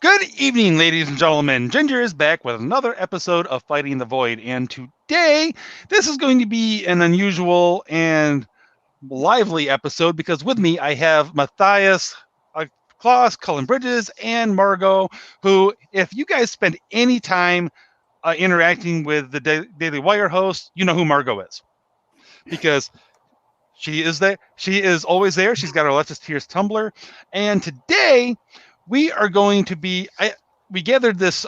Good evening, ladies and gentlemen. Ginger is back with another episode of Fighting the Void, and today this is going to be an unusual and lively episode because with me I have Matthias, Klaus, Cullen Bridges, and Margot, who, if you guys spend any time interacting with the Daily Wire host, you know who Margot is because she is there. She is always there. She's got our Leftist Tears Tumblr, and today we are going to be. We gathered this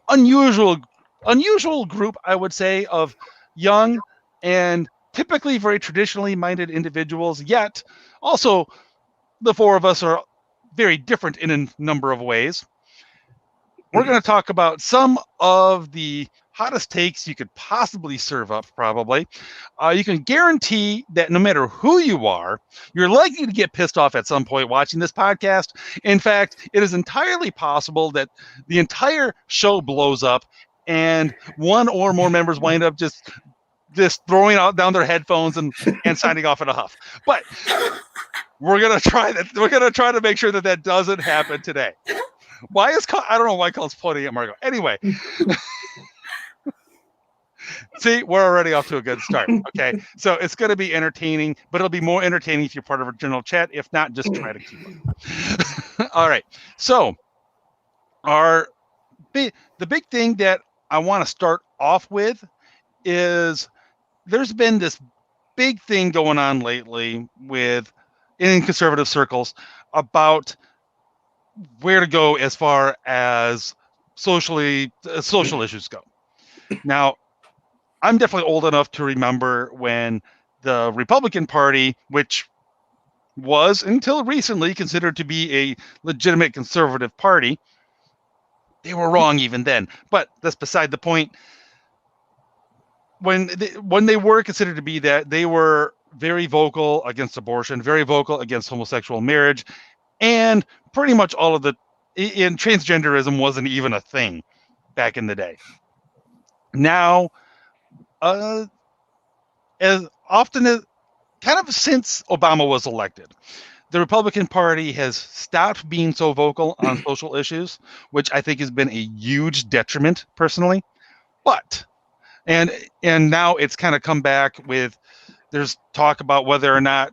unusual unusual group, I would say, of young and typically very traditionally minded individuals. Yet, also the four of us are very different in a number of ways. We're going to talk about some of the hottest takes you could possibly serve up, probably. You can guarantee that no matter who you are, you're likely to get pissed off at some point watching this podcast. In fact, it is entirely possible that the entire show blows up and one or more members wind up just throwing out down their headphones and signing off in a huff. But we're gonna try that. We're gonna try to make sure that doesn't happen today. I don't know why Colin's pointing at Margot. Anyway, see, we're already off to a good start. Okay, so it's going to be entertaining, but it'll be more entertaining if you're part of a general chat. If not, just try to keep it. All right. So, the big thing that I want to start off with is there's been this big thing going on lately in conservative circles about where to go as far as social issues go. Now, I'm definitely old enough to remember when the Republican Party, which was until recently considered to be a legitimate conservative party, they were wrong even then. But that's beside the point. When they were considered to be that, they were very vocal against abortion, very vocal against homosexual marriage, and pretty much all of transgenderism wasn't even a thing back in the day. Now, as often as kind of since Obama was elected, the Republican Party has stopped being so vocal on social issues, which I think has been a huge detriment personally. But and now it's kind of come back with there's talk about whether or not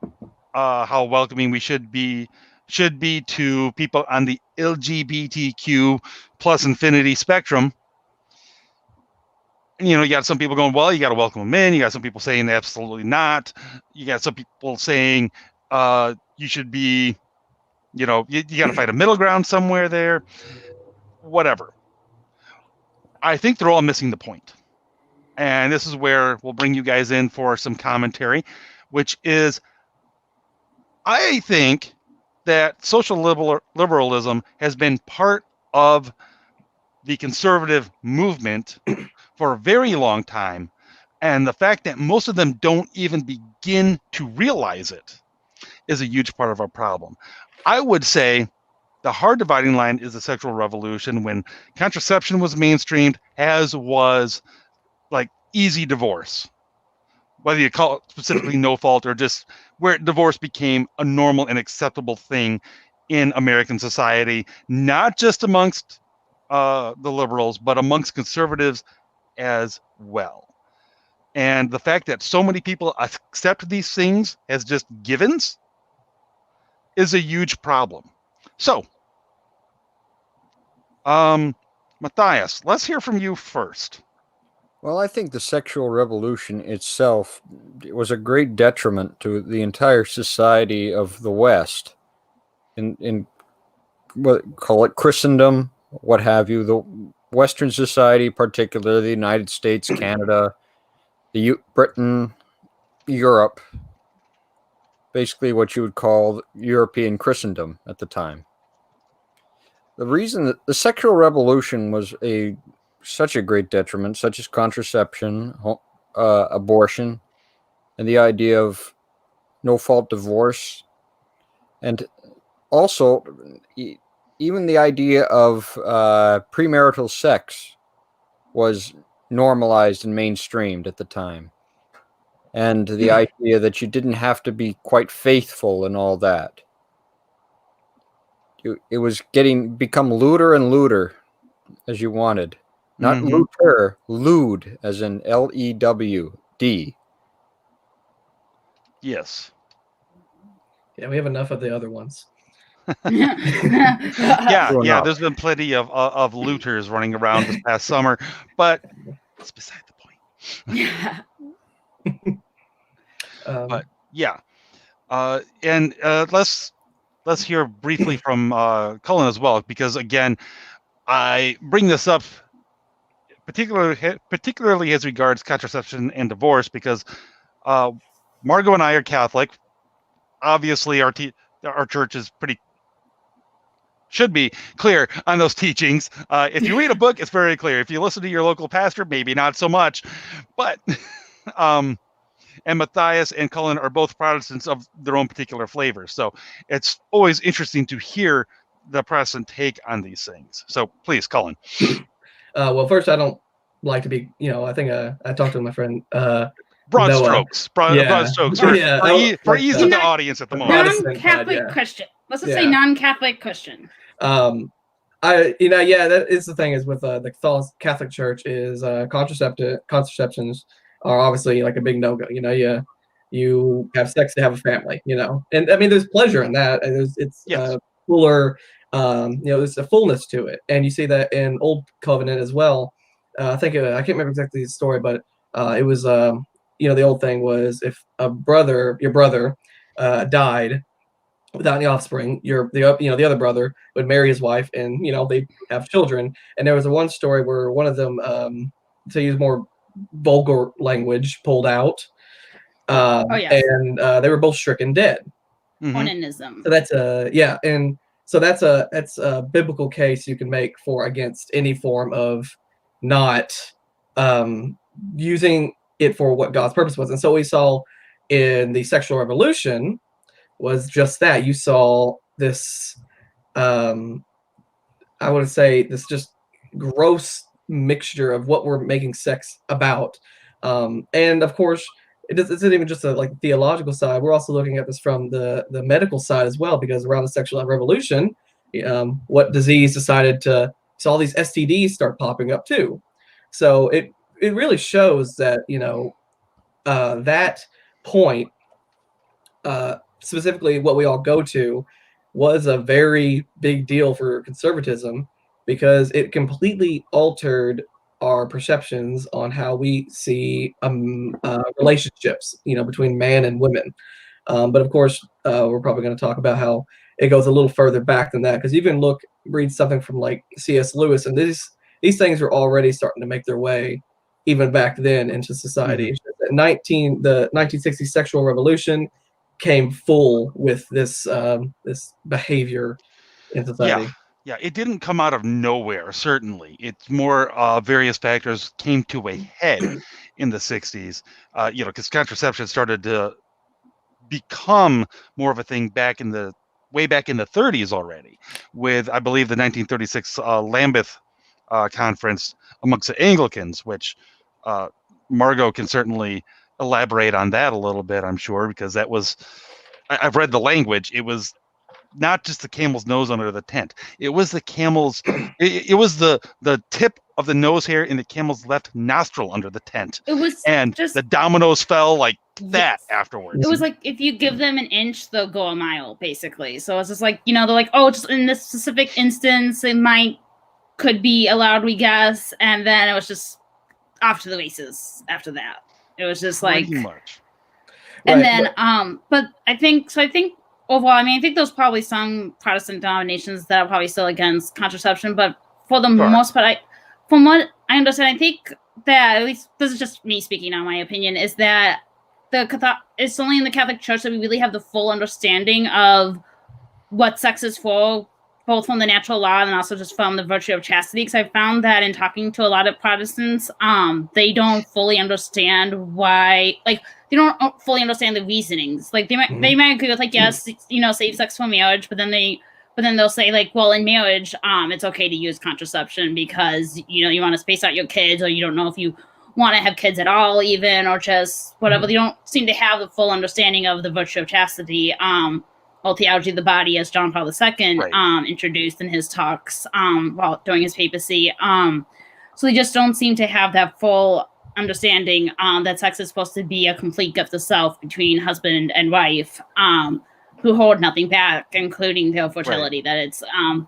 how welcoming we should be to people on the LGBTQ plus infinity spectrum. You got some people going, well, you got to welcome them in. You got some people saying absolutely not. You got some people saying you should be, you got to find a middle ground somewhere there. Whatever. I think they're all missing the point. And this is where we'll bring you guys in for some commentary, which is, I think that social liberalism has been part of the conservative movement for a very long time. And the fact that most of them don't even begin to realize it is a huge part of our problem. I would say the hard dividing line is the sexual revolution, when contraception was mainstreamed, as was like easy divorce, whether you call it specifically no fault or just where divorce became a normal and acceptable thing in American society, not just amongst the liberals, but amongst conservatives as well. And the fact that so many people accept these things as just givens is a huge problem. So, Matthias, let's hear from you first. Well, I think the sexual revolution itself was a great detriment to the entire society of the West. In what call it Christendom, what have you, the Western society, particularly the United States, Canada, Britain, Europe, basically what you would call European Christendom at the time. The reason that the sexual revolution was such a great detriment, such as contraception, abortion, and the idea of no-fault divorce, and also even the idea of premarital sex was normalized and mainstreamed at the time. And the idea that you didn't have to be quite faithful and all that. it was become lewder and lewder as you wanted. Not lewder, lewd, as in LEWD. Yes. Yeah, we have enough of the other ones. Yeah. There's been plenty of looters running around this past summer, but it's beside the point. But yeah, and let's hear briefly from Cullen as well, because again, I bring this up particularly as regards contraception and divorce, because Margot and I are Catholic. Obviously, our church is should be clear on those teachings. If you read a book, it's very clear. If you listen to your local pastor, maybe not so much. But and Matthias and Cullen are both Protestants of their own particular flavors. So it's always interesting to hear the Protestant take on these things. So please, Cullen. Well, first, I don't like to be, I think I talked to my friend broad Noah. strokes for ease of the audience at the moment. Non-Catholic Christian. Let's just say non-Catholic Christian. That is the thing is with the Catholic Church is contraceptions are obviously like a big no-go. You have sex to have a family, and I mean there's pleasure in that. It's fuller, there's a fullness to it, and you see that in Old Covenant as well. I think I can't remember exactly the story, but it was the old thing was if your brother died without any offspring, the other brother would marry his wife, and they have children. And there was one story where one of them, to use more vulgar language, pulled out, and they were both stricken dead. Onanism. So that's that's a biblical case you can make against any form of not using it for what God's purpose was. And so we saw in the sexual revolution was just that. You saw this, I would say, this just gross mixture of what we're making sex about. And of course, it isn't even just like the theological side. We're also looking at this from the medical side as well, because around the sexual revolution, what disease decided to, so all these STDs start popping up too. So it really shows that, that point, specifically what we all go to, was a very big deal for conservatism, because it completely altered our perceptions on how we see relationships, between man and women. But of course, we're probably going to talk about how it goes a little further back than that, because you can read something from like C.S. Lewis, and these things were already starting to make their way even back then into society. The 1960s sexual revolution came full with this this behavior in society. Yeah, it didn't come out of nowhere, certainly. It's more various factors came to a head in the 60s, because contraception started to become more of a thing way back in the 30s already, with, I believe, the 1936 Lambeth Conference amongst the Anglicans, which Margot can certainly elaborate on that a little bit, I'm sure, because that was, I've read the language. It was not just the camel's nose under the tent. It was the camel's, it was the tip of the nose hair in the camel's left nostril under the tent. It was, and just the dominoes fell like that afterwards. It was like, if you give them an inch, they'll go a mile, basically. So it's just like, they're like, oh, just in this specific instance, it could be allowed, we guess. And then it was just off to the races after that. It was just like, pretty much. And then, but I think overall, I think there's probably some Protestant denominations that are probably still against contraception, but for the most part, from what I understand, I think that, at least this is just me speaking on my opinion, is that it's only in the Catholic Church that we really have the full understanding of what sex is for, both from the natural law and also just from the virtue of chastity. Because I found that in talking to a lot of Protestants, they don't fully understand why, like, they don't fully understand the reasonings. Like, they might agree with, like, yes, safe sex for marriage, but then they'll say, like, well, in marriage, it's okay to use contraception because, you want to space out your kids, or you don't know if you want to have kids at all, even, or just whatever. They don't seem to have the full understanding of the virtue of chastity. theology of the body, as John Paul II Right. introduced in his talks while during his papacy. So they just don't seem to have that full understanding that sex is supposed to be a complete gift of self between husband and wife, who hold nothing back, including their fertility. Right. That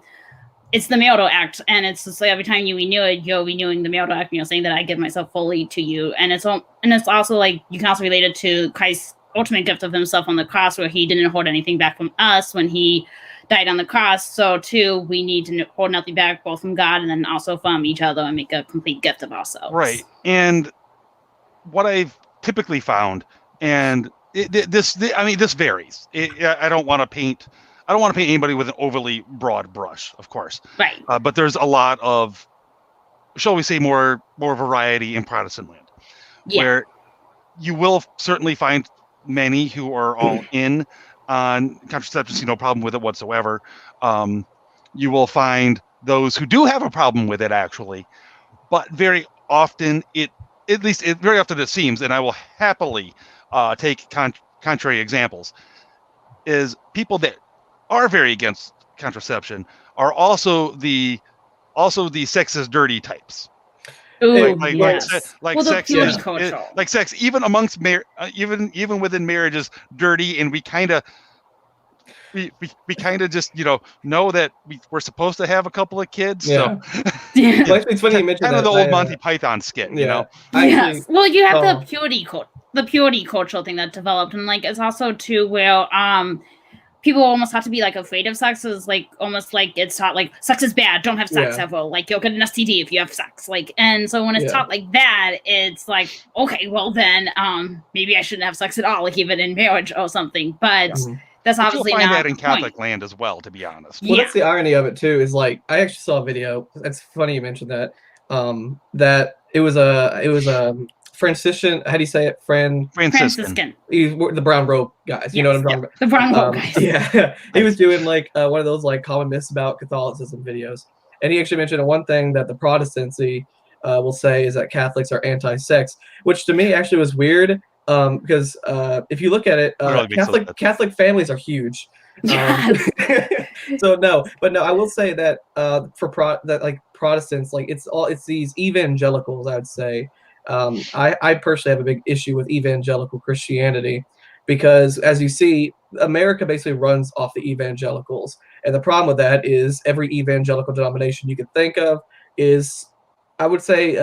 it's the marital act, and it's just like every time you renew it, you're renewing the marital act. Saying that I give myself fully to you, and it's also like you can also relate it to Christ's ultimate gift of himself on the cross, where he didn't hold anything back from us when he died on the cross. So too, we need to hold nothing back, both from God and then also from each other, and make a complete gift of ourselves. Right. And what I've typically found, and this varies. I don't want to paint anybody with an overly broad brush, of course. Right. But there's a lot of, shall we say, more variety in Protestant land, where you will certainly find many who are all in on contraception, see no problem with it whatsoever. You will find those who do have a problem with it, actually, but very often very often it seems, and I will happily take contrary examples, is people that are very against contraception are also the sexist dirty types. Ooh, like sex, even amongst even within marriages, dirty, and we kind of just know that we're supposed to have a couple of kids. Yeah. So Well, it's funny you mentioned kind that. of the old Monty Python skit, Yeah. Yes. Well, you have the purity cultural thing that developed, and like it's also too where people almost have to be like afraid of sex. Is like almost like it's taught like sex is bad, don't have sex ever. Like you'll get an STD if you have sex. Like, and so when it's taught like that, it's like, okay, well then maybe I shouldn't have sex at all, like even in marriage or something. But that's obviously you'll find not that in Catholic land as well, to be honest. Well, that's the irony of it too. Is like I actually saw a video. It's funny you mentioned that. That it was a Franciscan. How do you say it? Franciscan. He's the brown robe guys. You know what I'm talking about? The brown robe guys. Yeah, he was doing like one of those like common myths about Catholicism videos, and he actually mentioned one thing that the Protestancy will say is that Catholics are anti-sex, which to me actually was weird. Because if you look at it, Catholic families are huge. So no, I will say that for Protestants, like it's these evangelicals. I would say I personally have a big issue with evangelical Christianity because, as you see, America basically runs off the evangelicals, and the problem with that is every evangelical denomination you can think of is, I would say,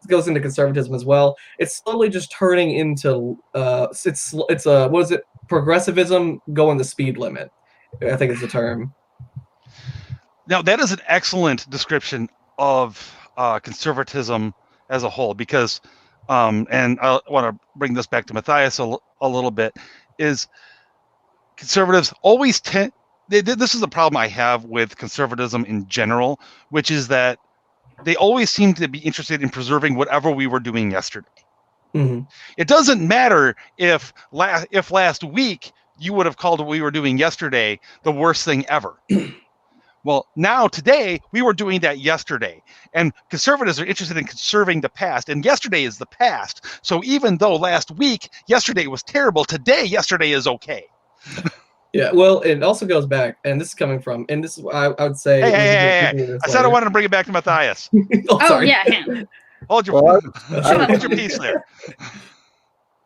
goes into conservatism as well. It's slowly just turning into it's what is it? Progressivism going the speed limit, I think is the term. Now that is an excellent description of conservatism as a whole, because and I want to bring this back to Matthias a little bit, is conservatives always tend, this is a problem I have with conservatism in general, which is that they always seem to be interested in preserving whatever we were doing yesterday. Mm-hmm. It doesn't matter if last week you would have called what we were doing yesterday the worst thing ever. Well, now today we were doing that yesterday, and conservatives are interested in conserving the past, and yesterday is the past. So even though last week yesterday was terrible, today yesterday is okay. Yeah, well, it also goes back, and this is coming from, and this is I would say. Hey. I said I wanted to bring it back to Matthias. Sorry. Yeah, him. Hold your peace there.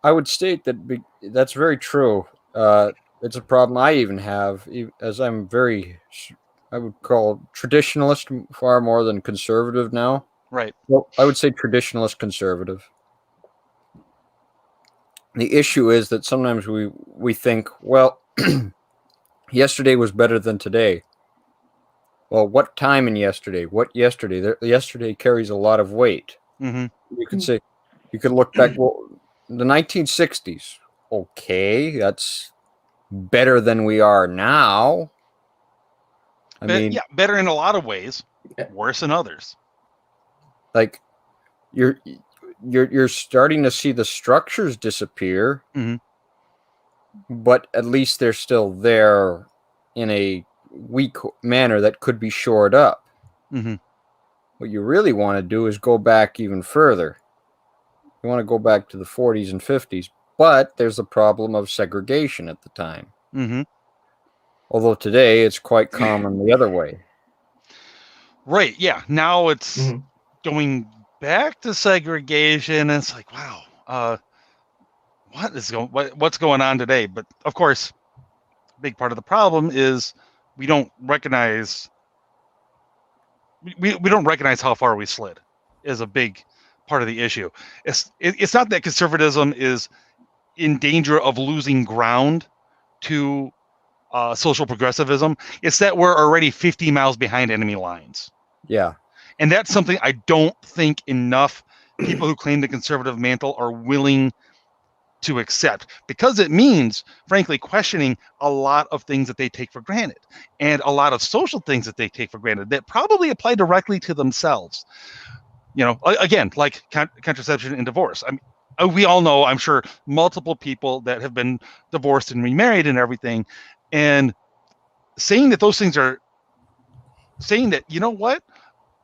I would state that that's very true. It's a problem I even have, as I'm very, I would call traditionalist far more than conservative now. Right. Well, I would say traditionalist conservative. The issue is that sometimes we think, well, yesterday was better than today. Well, what time in yesterday? What yesterday? Yesterday carries a lot of weight. Mm-hmm. You could say, you could look back, well, the 1960s. Okay, that's better than we are now. I mean, better in a lot of ways, worse in others. Like you're starting to see the structures disappear, but at least they're still there in a weak manner that could be shored up. Mm-hmm. What you really want to do is go back even further. You want to go back to the 40s and 50s, but there's a problem of segregation at the time. Mm-hmm. Although today it's quite common the other way. Right. Yeah. Now it's going back to segregation. And it's like, wow, what's going on today? But of course, a big part of the problem is we don't recognize we don't recognize how far we slid is a big part of the issue. It's not that conservatism is in danger of losing ground to social progressivism. It's that we're already 50 miles behind enemy lines. Yeah. And that's something I don't think enough people who claim the conservative mantle are willing to accept, because it means, frankly, questioning a lot of things that they take for granted and a lot of social things that they take for granted that probably apply directly to themselves. You know, again, like contraception and divorce. I mean, we all know, I'm sure, multiple people that have been divorced and remarried and everything, and saying that those things are saying that, you know what,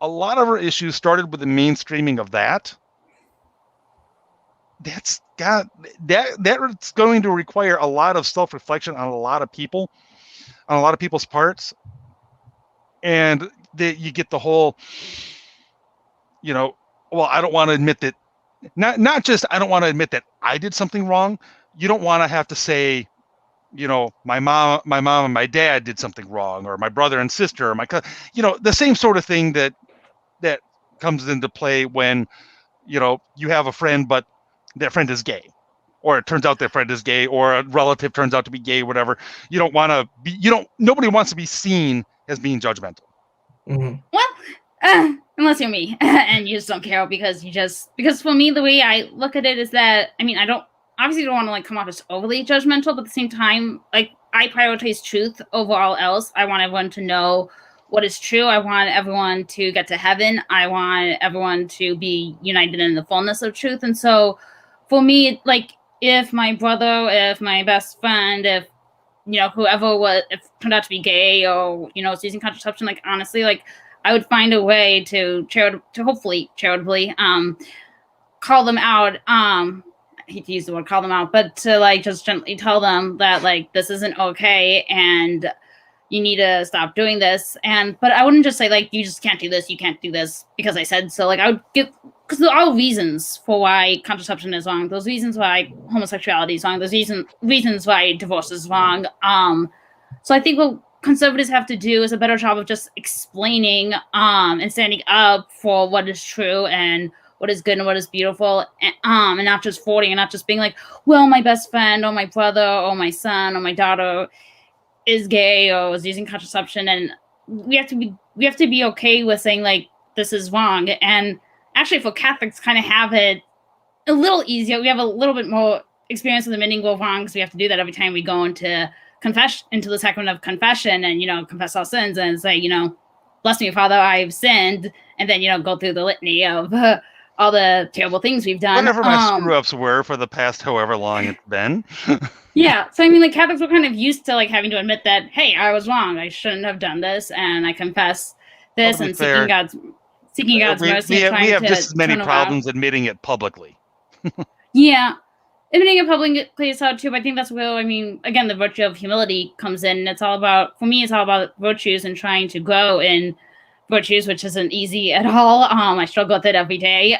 a lot of our issues started with the mainstreaming of that. That's that's going to require a lot of self-reflection on a lot of people, on a lot of people's parts, and that you get the whole, you know, well, I don't want to admit that, not just I don't want to admit that I did something wrong. You don't want to have to say, you know, my mom and my dad did something wrong, or my brother and sister, or my cousin, you know, the same sort of thing that comes into play when, you know, you have a friend, but that friend is gay, or it turns out that friend is gay, or a relative turns out to be gay, whatever. You don't want to be, nobody wants to be seen as being judgmental. Well, unless you're me and you just don't care because for me, the way I look at it is that, I mean, I don't want to like come off as overly judgmental, but at the same time, like, I prioritize truth over all else. I want everyone to know what is true. I want everyone to get to heaven. I want everyone to be united in the fullness of truth. And so for me, like, if my brother, if my best friend, if, you know, whoever if turned out to be gay or, you know, is using contraception, like, honestly, like, I would find a way to hopefully charitably call them out. I hate to use the word call them out, but to like just gently tell them that like this isn't okay and you need to stop doing this. But I wouldn't just say like you just can't do this, you can't do this because I said so. Like I would give, because there are reasons for why contraception is wrong. Those reasons why homosexuality is wrong. Those reasons why divorce is wrong. So I think what conservatives have to do is a better job of just explaining and standing up for what is true and what is good and what is beautiful, and not just forwarding and not just being like, well, my best friend or my brother or my son or my daughter is gay or is using contraception, and we have to be okay with saying like this is wrong. And actually, for Catholics, kind of have it a little easier. We have a little bit more experience with admitting we're wrong because we have to do that every time we go into the sacrament of confession and, you know, confess our sins and say, you know, bless me, Father, I've sinned, and then, you know, go through the litany of all the terrible things we've done. Whatever my screw-ups were for the past however long it's been. Yeah, so I mean, like, Catholics were kind of used to like having to admit that, hey, I was wrong, I shouldn't have done this, and I confess this, and seeking God's mercy. We have just as many problems admitting it publicly. Yeah. Admitting it publicly is hard too, but I think that's where, I mean, again, the virtue of humility comes in. It's all about, for me, it's all about virtues and trying to grow in virtues, which isn't easy at all. I struggle with it every day.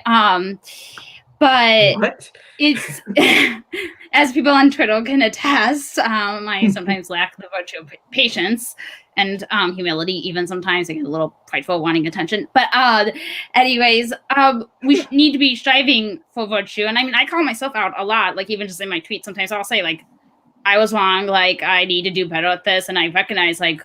But what? It's, as people on Twitter can attest, I sometimes lack the virtue of patience and humility. Even sometimes I get a little prideful, wanting attention. But anyways, we need to be striving for virtue. And I mean, I call myself out a lot. Like even just in my tweets, sometimes I'll say like, I was wrong. Like I need to do better at this. And I recognize like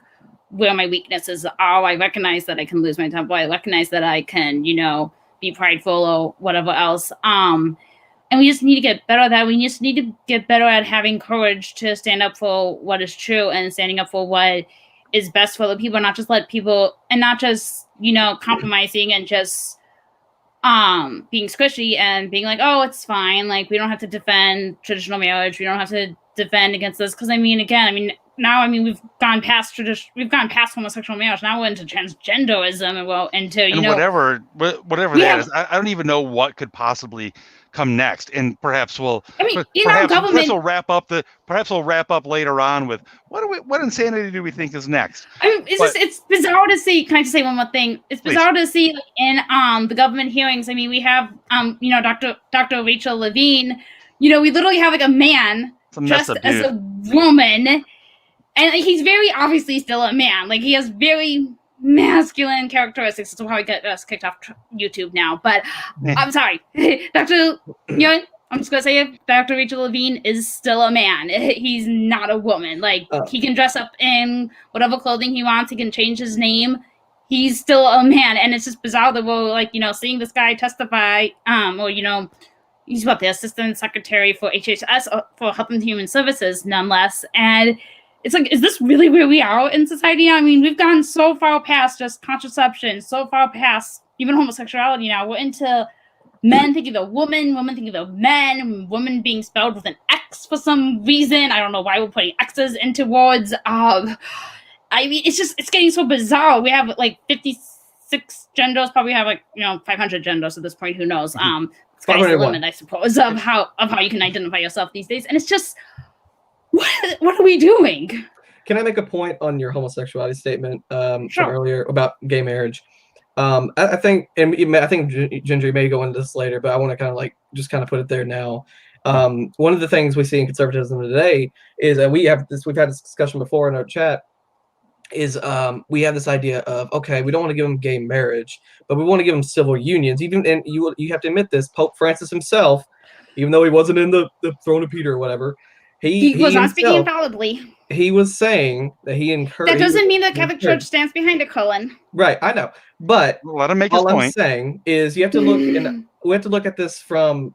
where my weaknesses are. I recognize that I can lose my temper. I recognize that I can, you know, be prideful or whatever else. And we just need to get better at that. We just need to get better at having courage to stand up for what is true and standing up for what is best for other people, not just let people, and not just, you know, compromising and just being squishy and being like, oh, it's fine. Like, we don't have to defend traditional marriage. We don't have to defend against this. Because, I mean, again, now, I mean, we've gone past homosexual marriage. Now we're into transgenderism, and well, into whatever Yeah. that is. I don't even know what could possibly come next, and perhaps we'll. I mean, Perhaps we'll wrap up later on with what insanity do we think is next? I mean, it's bizarre to see. Can I just say one more thing? It's bizarre to see in the government hearings. I mean, we have Dr. Rachel Levine. We literally have like a man dressed as a woman, and he's very obviously still a man. Like, he has very masculine characteristics. That's how he got us kicked off YouTube now. But I'm sorry, Dr. I'm just gonna say it. Dr. Rachel Levine is still a man. He's not a woman. Like, he can dress up in whatever clothing he wants. He can change his name. He's still a man, and it's just bizarre that we're seeing this guy testify. He's the assistant secretary for HHS, for Health and Human Services, nonetheless. And it's like, is this really where we are in society? I mean, we've gone so far past just contraception, so far past even homosexuality now. We're into men thinking they're women thinking they're men, women being spelled with an X for some reason. I don't know why we're putting X's into words. I mean, it's getting so bizarre. We have like 56 genders, probably have 500 genders at this point. Who knows? Sky's the limit, I suppose, of how you can identify yourself these days. And it's just, what are we doing? Can I make a point on your homosexuality statement Sure. from earlier about gay marriage? I think Ginger may go into this later, but I want to kind of put it there now. One of the things we see in conservatism today is, and we've had this discussion before in our chat, is we have this idea of, okay, we don't want to give them gay marriage, but we want to give them civil unions. And you have to admit this, Pope Francis himself, even though he wasn't in the throne of Peter or whatever, he was not speaking infallibly. He was saying that he encouraged. That doesn't mean the Catholic Church stands behind it, Cullen. Right, I know, but let him make his point. I'm saying is, you have to look, and we have to look at this from,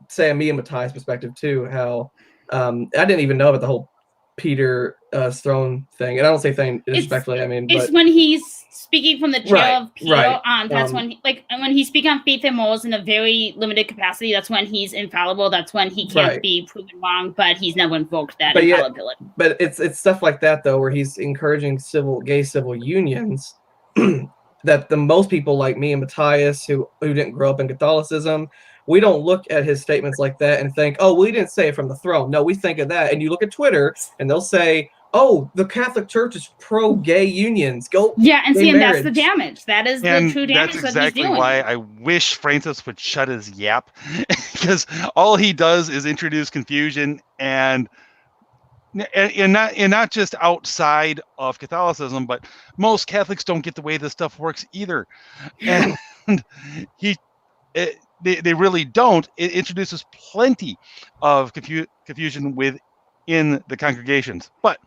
say, me and Matthias' perspective too. How I didn't even know about the whole Peter throne thing, and I don't say thing disrespectfully. It's when he's speaking from the chair of Peter. That's when, when he's speaking on faith and morals in a very limited capacity. That's when he's infallible. That's when he can't be proven wrong. But he's never invoked that infallibility. But it's stuff like that though, where he's encouraging gay civil unions. That the most people like me and Matthias, who didn't grow up in Catholicism, we don't look at his statements like that and think, oh, well, he didn't say it from the throne. No, we think of that. And you look at Twitter and they'll say, oh, the Catholic Church is pro-gay unions. Go. Yeah, and see, and that's the damage. That is the true damage. That's exactly why I wish Francis would shut his yap, because all he does is introduce confusion and not just outside of Catholicism, but most Catholics don't get the way this stuff works either. And they really don't. It introduces plenty of confusion within the congregations. But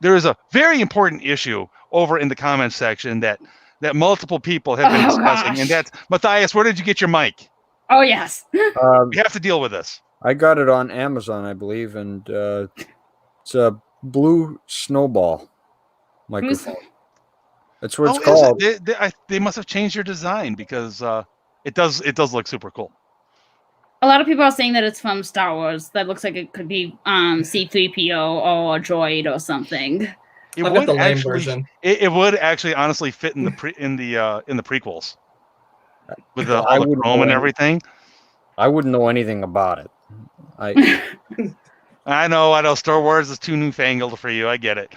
there is a very important issue over in the comments section that multiple people have been discussing, and that's, Matthias, where did you get your mic? Oh, yes. We have to deal with this. I got it on Amazon, I believe, and it's a blue snowball microphone. That's what it's called. They must have changed your design, because it does look super cool. A lot of people are saying that it's from Star Wars. That looks like it could be C-3PO or a droid or something. It would actually honestly fit in the prequels with the holochrome and everything. I wouldn't know anything about it. I know. Star Wars is too newfangled for you. I get it.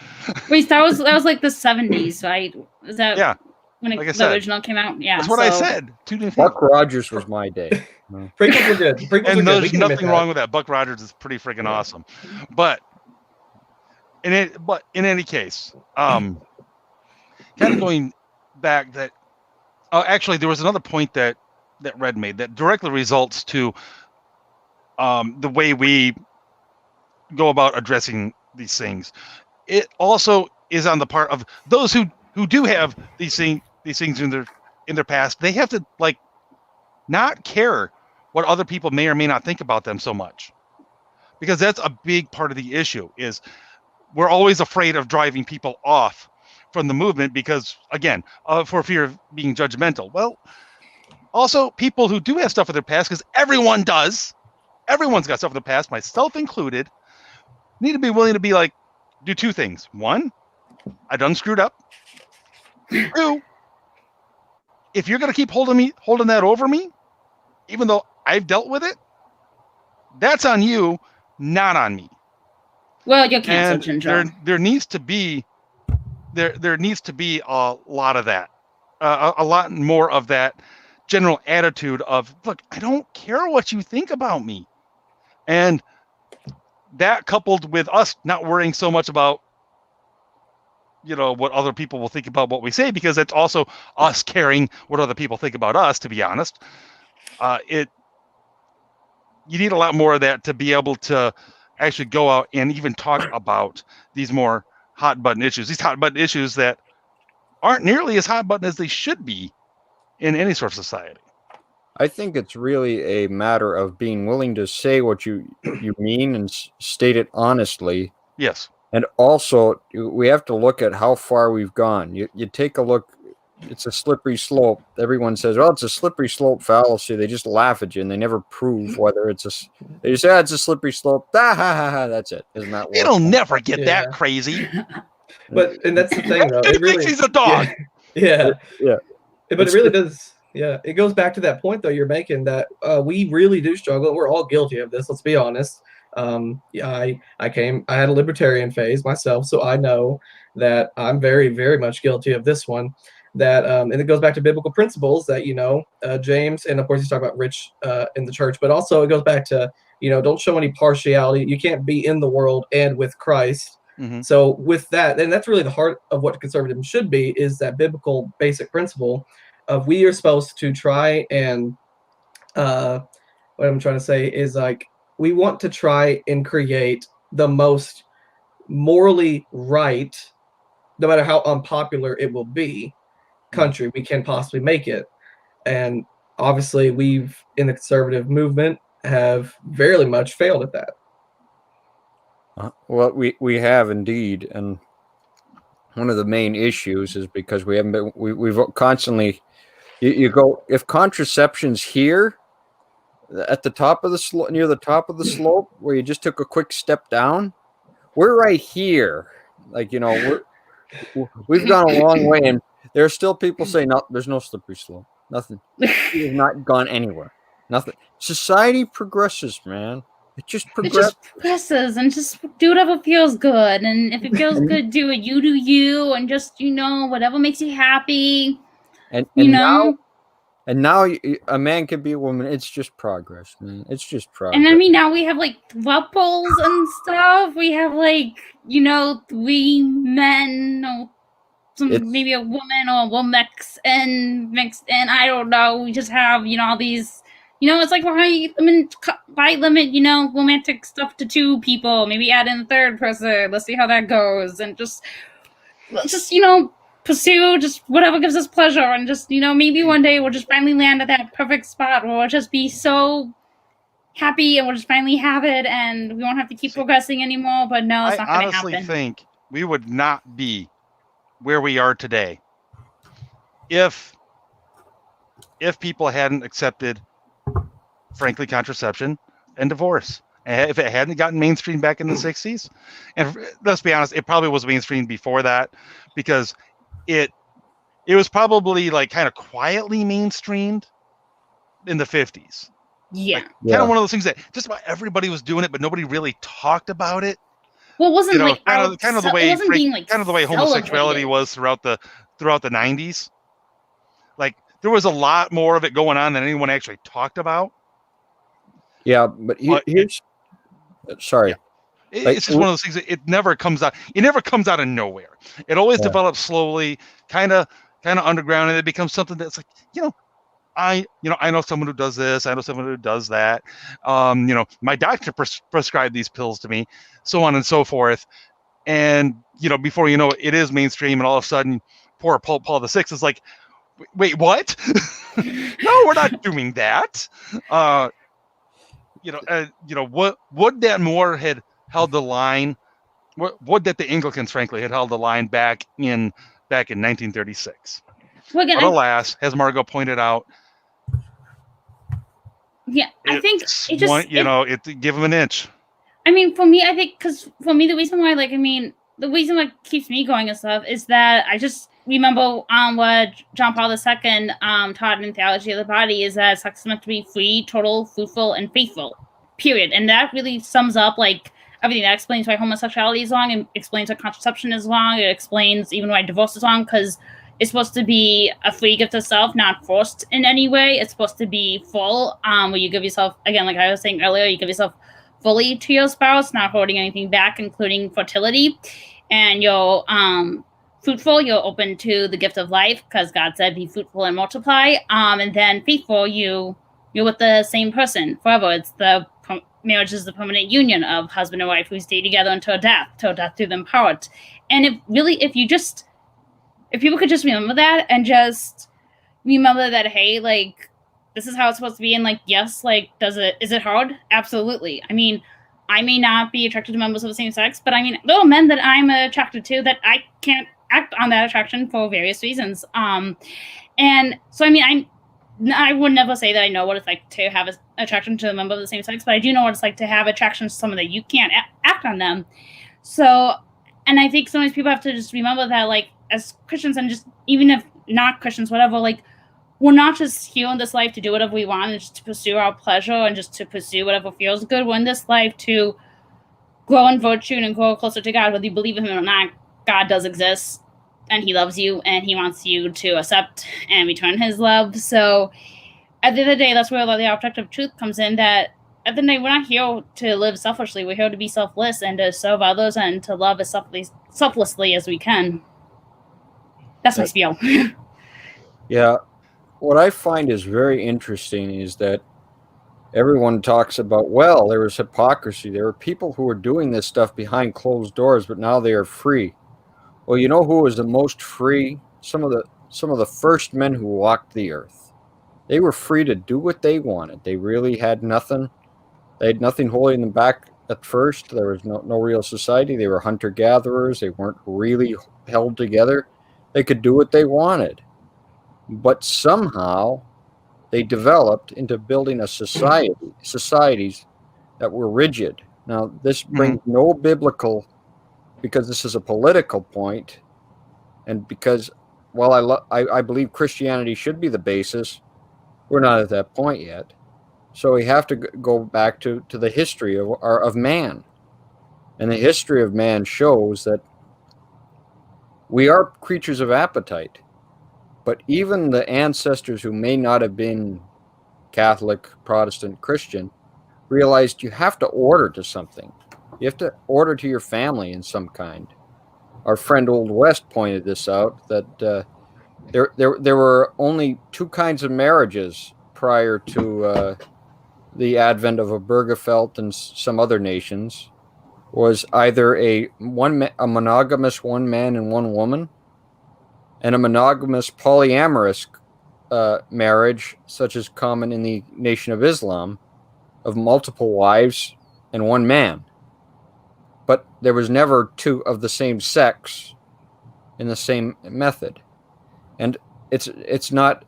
Wait, that was like the 70s, right? Is that when the original came out? Yeah, that's what I said. Buck Rogers was my day. Prequels were good. And there's nothing wrong with that. Buck Rogers is pretty freaking awesome. But in any case, kind of going back, that actually there was another point that Red made that directly results to the way we go about addressing these things. It also is on the part of those who do have these things in their past. They have to not care what other people may or may not think about them so much, because that's a big part of the issue. Is we're always afraid of driving people off from the movement because, again, for fear of being judgmental. Well, also people who do have stuff in their past, because everyone does. Everyone's got stuff in the past, myself included. Need to be willing to be like, do two things. One, I done screwed up. Two, if you're gonna keep holding that over me, even though I've dealt with it, that's on you, not on me. Well, you're canceled, And Ginger. there needs to be a lot of that, a lot more of that general attitude of, look, I don't care what you think about me, and that coupled with us not worrying so much about what other people will think about what we say, because it's also us caring what other people think about us, to be honest. You need a lot more of that to be able to actually go out and even talk about these more hot button issues, that aren't nearly as hot button as they should be in any sort of society. I think it's really a matter of being willing to say what you mean and state it honestly. Yes. And also, we have to look at how far we've gone. You take a look, it's a slippery slope. Everyone says, well, it's a slippery slope fallacy. They just laugh at you, and they never prove whether it's they say, it's a slippery slope. Ah, ha, ha, ha, that's it. Isn't that It'll never get that crazy. And that's the thing, though. It really, he's a dog. Yeah. But it really does. Yeah, it goes back to that point, though, you're making, that we really do struggle. We're all guilty of this. Let's be honest. I had a libertarian phase myself, so I know that I'm very, very much guilty of this one. That and it goes back to biblical principles that James, and of course he's talking about rich in the church, but also it goes back to don't show any partiality. You can't be in the world and with Christ. Mm-hmm. So with that, and that's really the heart of what conservatism should be, is that biblical basic principle of we are supposed to try and what I'm trying to say is, like, we want to try and create the most morally right, no matter how unpopular it will be, country we can possibly make it. And obviously we've, in the conservative movement, have very much failed at that. Well, we have indeed, and one of the main issues is because we haven't been. We've constantly. You go, if contraception's here, at the top of the slope, near the top of the slope, where you just took a quick step down, we're right here. Like we've gone a long way, and there are still people saying, no, there's no slippery slope. Nothing. It has not gone anywhere. Nothing. Society progresses, man. It just progresses, and just do whatever feels good. And if it feels good, do it. You do you, and just whatever makes you happy. And now a man can be a woman. It's just progress, man. It's just progress. And I mean, now we have like throuples and stuff. We have like 3 men, maybe a woman or a womex and mixed in. I don't know. We just have all these. It's like height limit, romantic stuff to 2 people. Maybe add in a 3rd person. Let's see how that goes, and let's just pursue just whatever gives us pleasure, and just maybe one day we'll just finally land at that perfect spot where we'll just be so happy, and we'll just finally have it, and we won't have to keep progressing anymore. But no, it's not going to happen. I honestly think we would not be where we are today if people hadn't accepted, frankly, contraception and divorce. If it hadn't gotten mainstream back in the 60s, and let's be honest, it probably was mainstream before that, because it was probably like kind of quietly mainstreamed in the 50s. Yeah. Kind of one of those things that just about everybody was doing it, but nobody really talked about it. Well, it wasn't kind of the way homosexuality was throughout the 90s. Like, there was a lot more of it going on than anyone actually talked about. Yeah, but here's sorry. Yeah. It's just one of those things that it never comes out. It never comes out of nowhere. It always develops slowly, kind of underground, and it becomes something that's like, I know someone who does this. I know someone who does that. My doctor prescribed these pills to me, so on and so forth. And before you know it, it is mainstream, and all of a sudden, poor Paul VI is like, wait, what? No, we're not doing that. Would that more had held the line? Would that the Anglicans, frankly, had held the line back in 1936? But alas, as Margot pointed out, I think it just give them an inch. I mean, for me, I think, because for me, the reason why, the reason what keeps me going and stuff is that I just remember what John Paul II taught in Theology of the Body is that sex is meant to be free, total, fruitful, and faithful. Period. And that really sums up like everything. That explains why homosexuality is wrong, and explains why contraception is wrong. It explains even why divorce is wrong, because it's supposed to be a free gift of self, not forced in any way. It's supposed to be full, where you give yourself, again, like I was saying earlier, you give yourself fully to your spouse, not holding anything back, including fertility. And you're fruitful, you're open to the gift of life, because God said, be fruitful and multiply. And then faithful, you're with the same person forever. It's marriage is the permanent union of husband and wife who stay together until death do them part. And if people could just remember that, and just remember that, hey, like, this is how it's supposed to be, and like, yes, like, is it hard? Absolutely. I mean, I may not be attracted to members of the same sex, but I mean, there are men that I'm attracted to that I can't act on that attraction for various reasons. And so, I mean, I would never say that I know what it's like to have an attraction to a member of the same sex, but I do know what it's like to have attraction to someone that you can't act on them. So, and I think sometimes people have to just remember that, like, as Christians, and just even if not Christians, whatever, like, we're not just here in this life to do whatever we want and just to pursue our pleasure and just to pursue whatever feels good. We're in this life to grow in virtue and grow closer to God, whether you believe in him or not. God does exist, and he loves you, and he wants you to accept and return his love. So at the end of the day, that's where the objective truth comes in, that at the end of the day, we're not here to live selfishly. We're here to be selfless and to serve others and to love as selflessly as we can. That's my spiel. Yeah. What I find is very interesting is that everyone talks about, well, there was hypocrisy. There were people who were doing this stuff behind closed doors, but now they are free. Well, you know who was the most free? Some of the first men who walked the earth. They were free to do what they wanted. They really had nothing. They had nothing holding them back at first. There was no real society. They were hunter-gatherers. They weren't really held together. They could do what they wanted. But somehow they developed into building a societies that were rigid. Now, this brings no biblical, because this is a political point, and because, while I believe Christianity should be the basis, we're not at that point yet. So we have to go back to the history of man. And the history of man shows that we are creatures of appetite. But even the ancestors who may not have been Catholic, Protestant, Christian, realized you have to order to something. You have to order to your family in some kind. Our friend Old West pointed this out, that there were only two kinds of marriages prior to the advent of Obergefell and some other nations. Was either a monogamous one man and one woman, and a monogamous polyamorous marriage, such as common in the Nation of Islam, of multiple wives and one man. But there was never two of the same sex in the same method. And it's not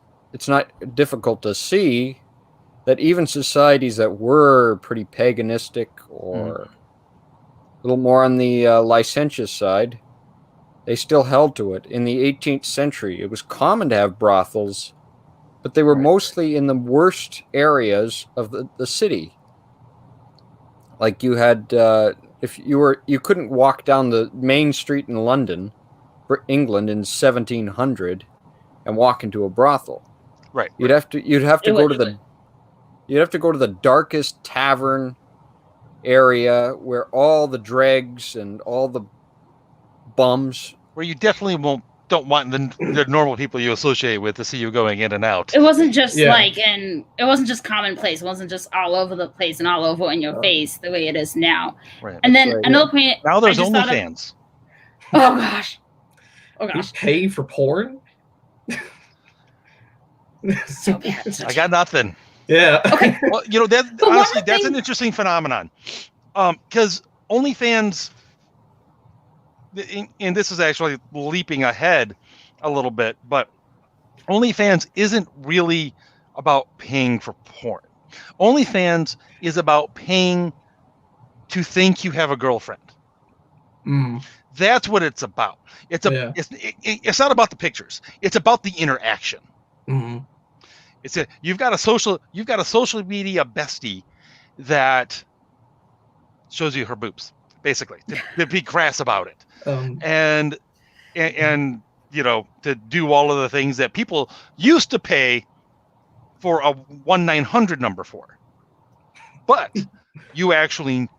difficult to see that even societies that were pretty paganistic or a little more on the licentious side, they still held to it. In the 18th century, it was common to have brothels, but they were mostly in the worst areas of the city. Like you had, you couldn't walk down the main street in London, England, in 1700, and walk into a brothel. Right. You'd have to go to the darkest tavern area where all the dregs and all the bums, where you definitely don't want the normal people you associate with to see you going in and out. It wasn't just it wasn't just commonplace. It wasn't just all over the place and all over in your face the way it is now. Right. And then another point. Now there's OnlyFans. Oh gosh. You pay for porn? So bad. I got nothing. Yeah. Okay. Well, honestly, that's an interesting phenomenon. Because OnlyFans, and this is actually leaping ahead a little bit, but OnlyFans isn't really about paying for porn. OnlyFans is about paying to think you have a girlfriend. That's what it's about. It's not about the pictures. It's about the interaction. Mm-hmm. You've got a social media bestie that shows you her boobs, basically, to be crass about it, and to do all of the things that people used to pay for a 1-900 number for, but you actually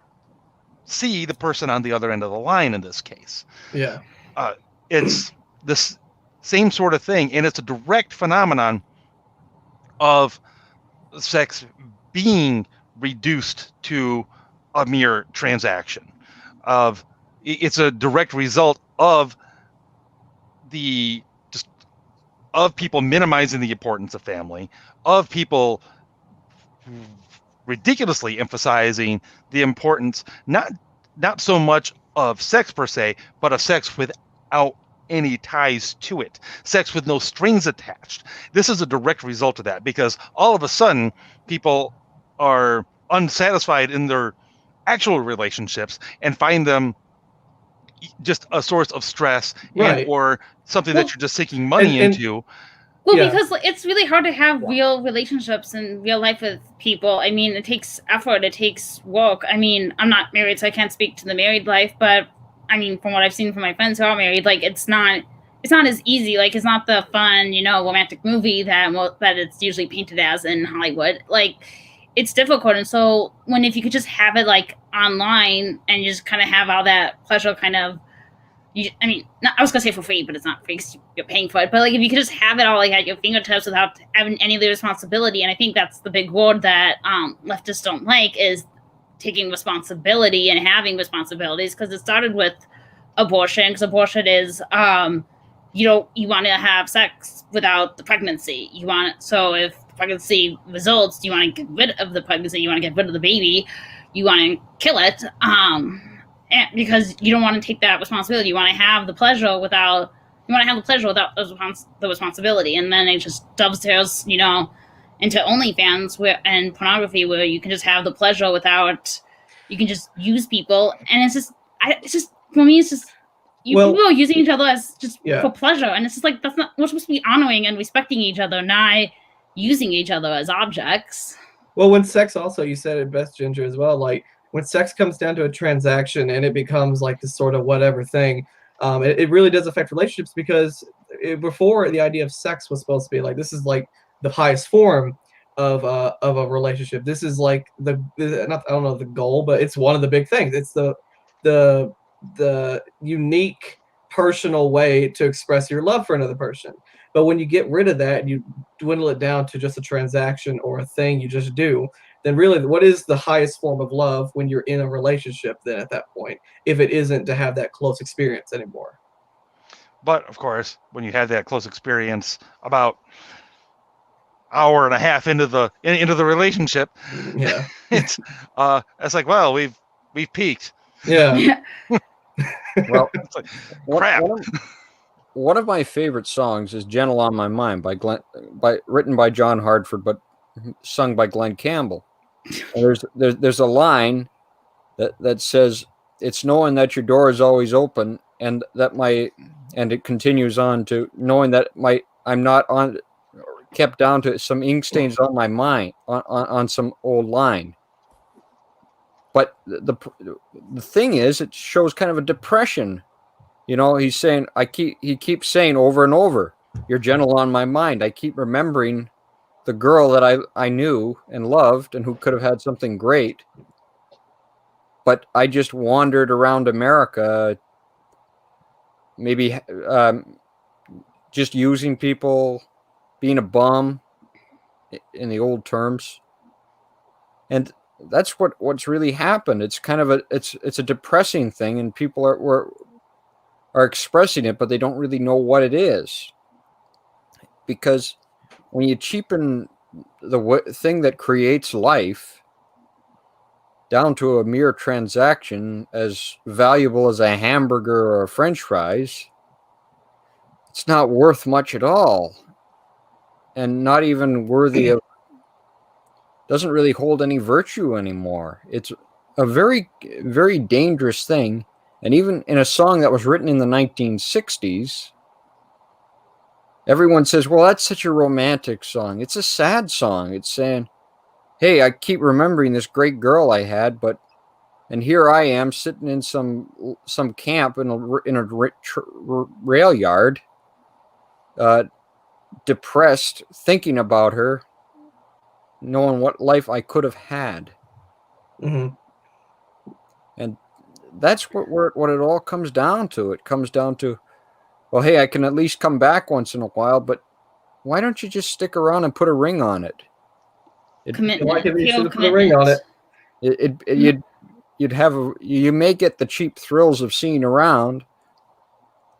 see the person on the other end of the line in this case. Yeah. It's this same sort of thing, and it's a direct phenomenon of sex being reduced to a mere transaction. It's a direct result of people minimizing the importance of family, of people ridiculously emphasizing the importance not so much of sex per se, but of sex without any ties to it, sex with no strings attached. This is a direct result of that, because all of a sudden people are unsatisfied in their actual relationships and find them just a source of stress, Right. or something that you're just sinking money into. Well, because it's really hard to have real relationships in real life with people. I mean, it takes effort, it takes work. I mean, I'm not married, so I can't speak to the married life, but I mean, from what I've seen from my friends who are married, like, it's not as easy. Like, it's not the fun, romantic movie that it's usually painted as in Hollywood. Like, it's difficult. And so if you could just have it like online and you just kind of have all that pleasure kind of, I was gonna say for free, but it's not free because you're paying for it. But like, if you could just have it all like at your fingertips without having any of the responsibility, and I think that's the big word that leftists don't like, is taking responsibility and having responsibilities. Because it started with abortion, because abortion is you want to have sex without the pregnancy. So if the pregnancy results, you want to get rid of the pregnancy, you want to get rid of the baby, you want to kill it. Because you don't want to take that responsibility. You want to have the pleasure without the responsibility. And then it just dovetails, into OnlyFans and pornography, where you can just have the pleasure without, you can just use people. And for me, it's just, people are using each other as just for pleasure. And it's just like, we're supposed to be honoring and respecting each other, not using each other as objects. Well, when sex also, you said it best, Ginger, as well, like, when sex comes down to a transaction and it becomes like this sort of whatever thing, it really does affect relationships, because before, the idea of sex was supposed to be like, this is like the highest form of a relationship. This is like I don't know the goal, but it's one of the big things. It's the unique personal way to express your love for another person. But when you get rid of that and you dwindle it down to just a transaction or a thing you just do, then really, what is the highest form of love when you're in a relationship then at that point, if it isn't to have that close experience anymore? But of course, when you have that close experience about hour and a half into the relationship, it's like, well, we've peaked. Yeah. Well, it's like, crap. One of my favorite songs is "Gentle on My Mind" written by John Hartford, but sung by Glenn Campbell. And there's a line that says, "It's knowing that your door is always open, and it continues on to knowing that I'm not kept down to some ink stains on my mind on some old line." But the thing is, it shows kind of a depression. He's saying, he keeps saying over and over, "You're gentle on my mind." I keep remembering the girl that I knew and loved and who could have had something great. But I just wandered around America, maybe just using people, being a bum in the old terms. And that's what's really happened. It's kind of it's a depressing thing, and people are expressing it, but they don't really know what it is. Because when you cheapen the thing that creates life down to a mere transaction, as valuable as a hamburger or a French fries, it's not worth much at all, and not even worthy of, doesn't really hold any virtue anymore. It's a very, very dangerous thing, And even in a song that was written in the 1960s, everyone says, well, that's such a romantic song. It's a sad song. It's saying, hey, I keep remembering this great girl I had, and here I am sitting in some camp in a rail yard, depressed, thinking about her, knowing what life I could have had. Mm-hmm. And that's what it all comes down to. It comes down to, well, hey, I can at least come back once in a while, but why don't you just stick around and put a ring on it? Commitment. Why can't we Feel just put a ring on it? You may get the cheap thrills of seeing around,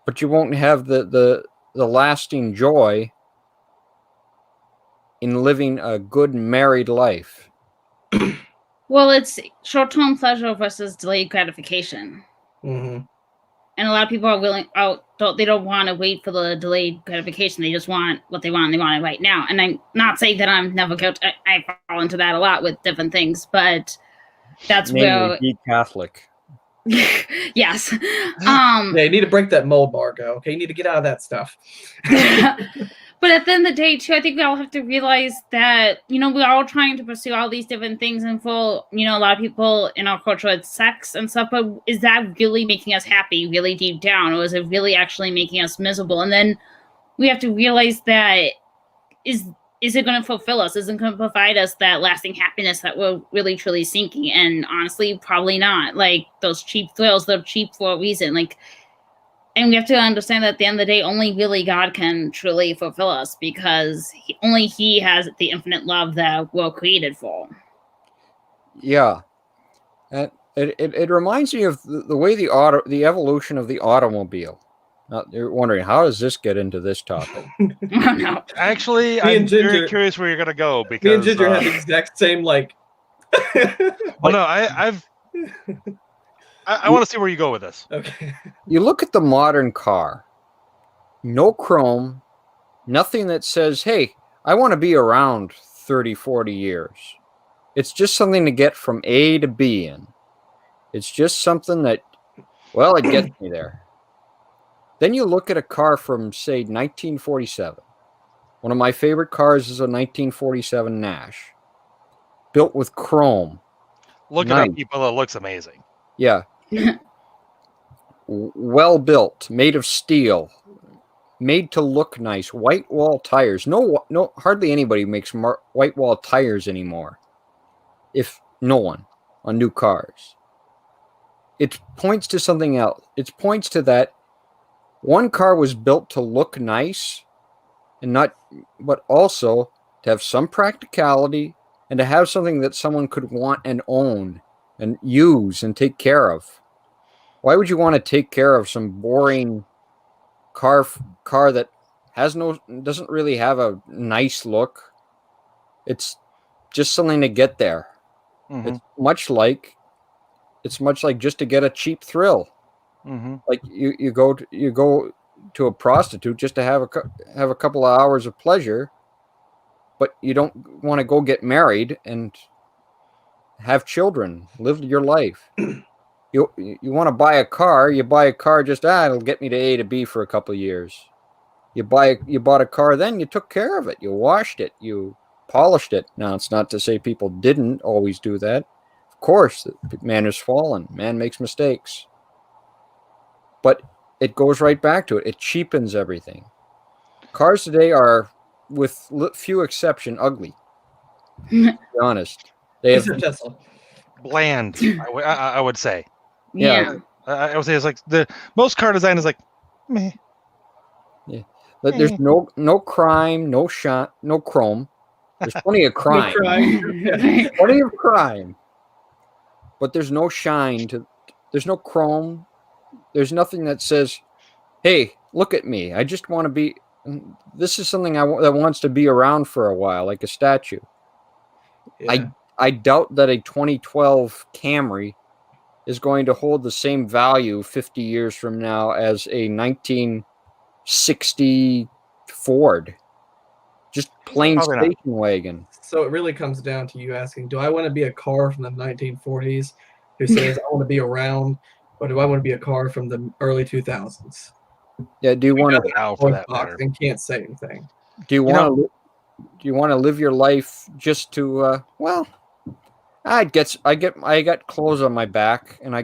but you won't have the lasting joy in living a good married life. Well, it's short-term pleasure versus delayed gratification. Mm-hmm. And a lot of people are they don't want to wait for the delayed gratification. They just want what they want, and they want it right now. And I'm not saying that I'm never guilty. I fall into that a lot with different things, but that's where be Catholic. yes. Yeah, you need to break that mold, Margo. Okay, you need to get out of that stuff. But at the end of the day, too, I think we all have to realize that, we're all trying to pursue all these different things. And for, a lot of people in our culture, it's sex and stuff. But is that really making us happy, really deep down? Or is it really actually making us miserable? And then we have to realize that is it going to fulfill us? Is it going to provide us that lasting happiness that we're really, truly seeking? And honestly, probably not. Like, those cheap thrills, they're cheap for a reason. And we have to understand that at the end of the day, only really God can truly fulfill us, because only He has the infinite love that we're created for. Yeah. And it reminds me of the way the evolution of the automobile. Now, you're wondering, how does this get into this topic? No. Actually, I'm very curious where you're going to go, because me and Ginger had the exact same, well, no, I want to see where you go with this. Okay. You look at the modern car, no chrome, nothing that says, hey, I want to be around 30, 40 years. It's just something to get from A to B in. It's just something that, well, it gets me there. Then you look at a car from, say, 1947. One of my favorite cars is a 1947 Nash, built with chrome. Look at that, people. It looks amazing. Yeah. Well built, made of steel, made to look nice. White wall tires. No, hardly anybody makes white wall tires anymore. If no one on new cars. It points to something else. It points to that one car was built to look nice, but also to have some practicality and to have something that someone could want and own and use and take care of. Why would you want to take care of some boring car that doesn't really have a nice look? It's just something to get there. Mm-hmm. It's much like just to get a cheap thrill. Mm-hmm. Like you go to a prostitute just to have a couple of hours of pleasure, but you don't want to go get married and have children, live your life. You want to buy a car, you buy a car just, it'll get me to A to B for a couple of years. You bought a car, then you took care of it. You washed it, you polished it. Now, it's not to say people didn't always do that. Of course, man is fallen. Man makes mistakes. But it goes right back to it. It cheapens everything. Cars today are, with few exception, ugly. To be honest. They have bland, I would say. Yeah. I would say it's like the most car design is like meh. Yeah. But there's no crime, no shot, no chrome. There's plenty of crime. Plenty of crime. But there's no shine there's no chrome. There's nothing that says, hey, look at me. I just want to be, this is something that wants to be around for a while, like a statue. Yeah. I doubt that a 2012 Camry is going to hold the same value 50 years from now as a 1960 Ford. Just plain station wagon. So it really comes down to you asking, do I want to be a car from the 1940s who says I want to be around or do I want to be a car from the early 2000s? Yeah. Do you want to? Now, for that Box matter. and can't say anything. Do you want to? Do you want to live your life just to? Well, I got clothes on my back, and I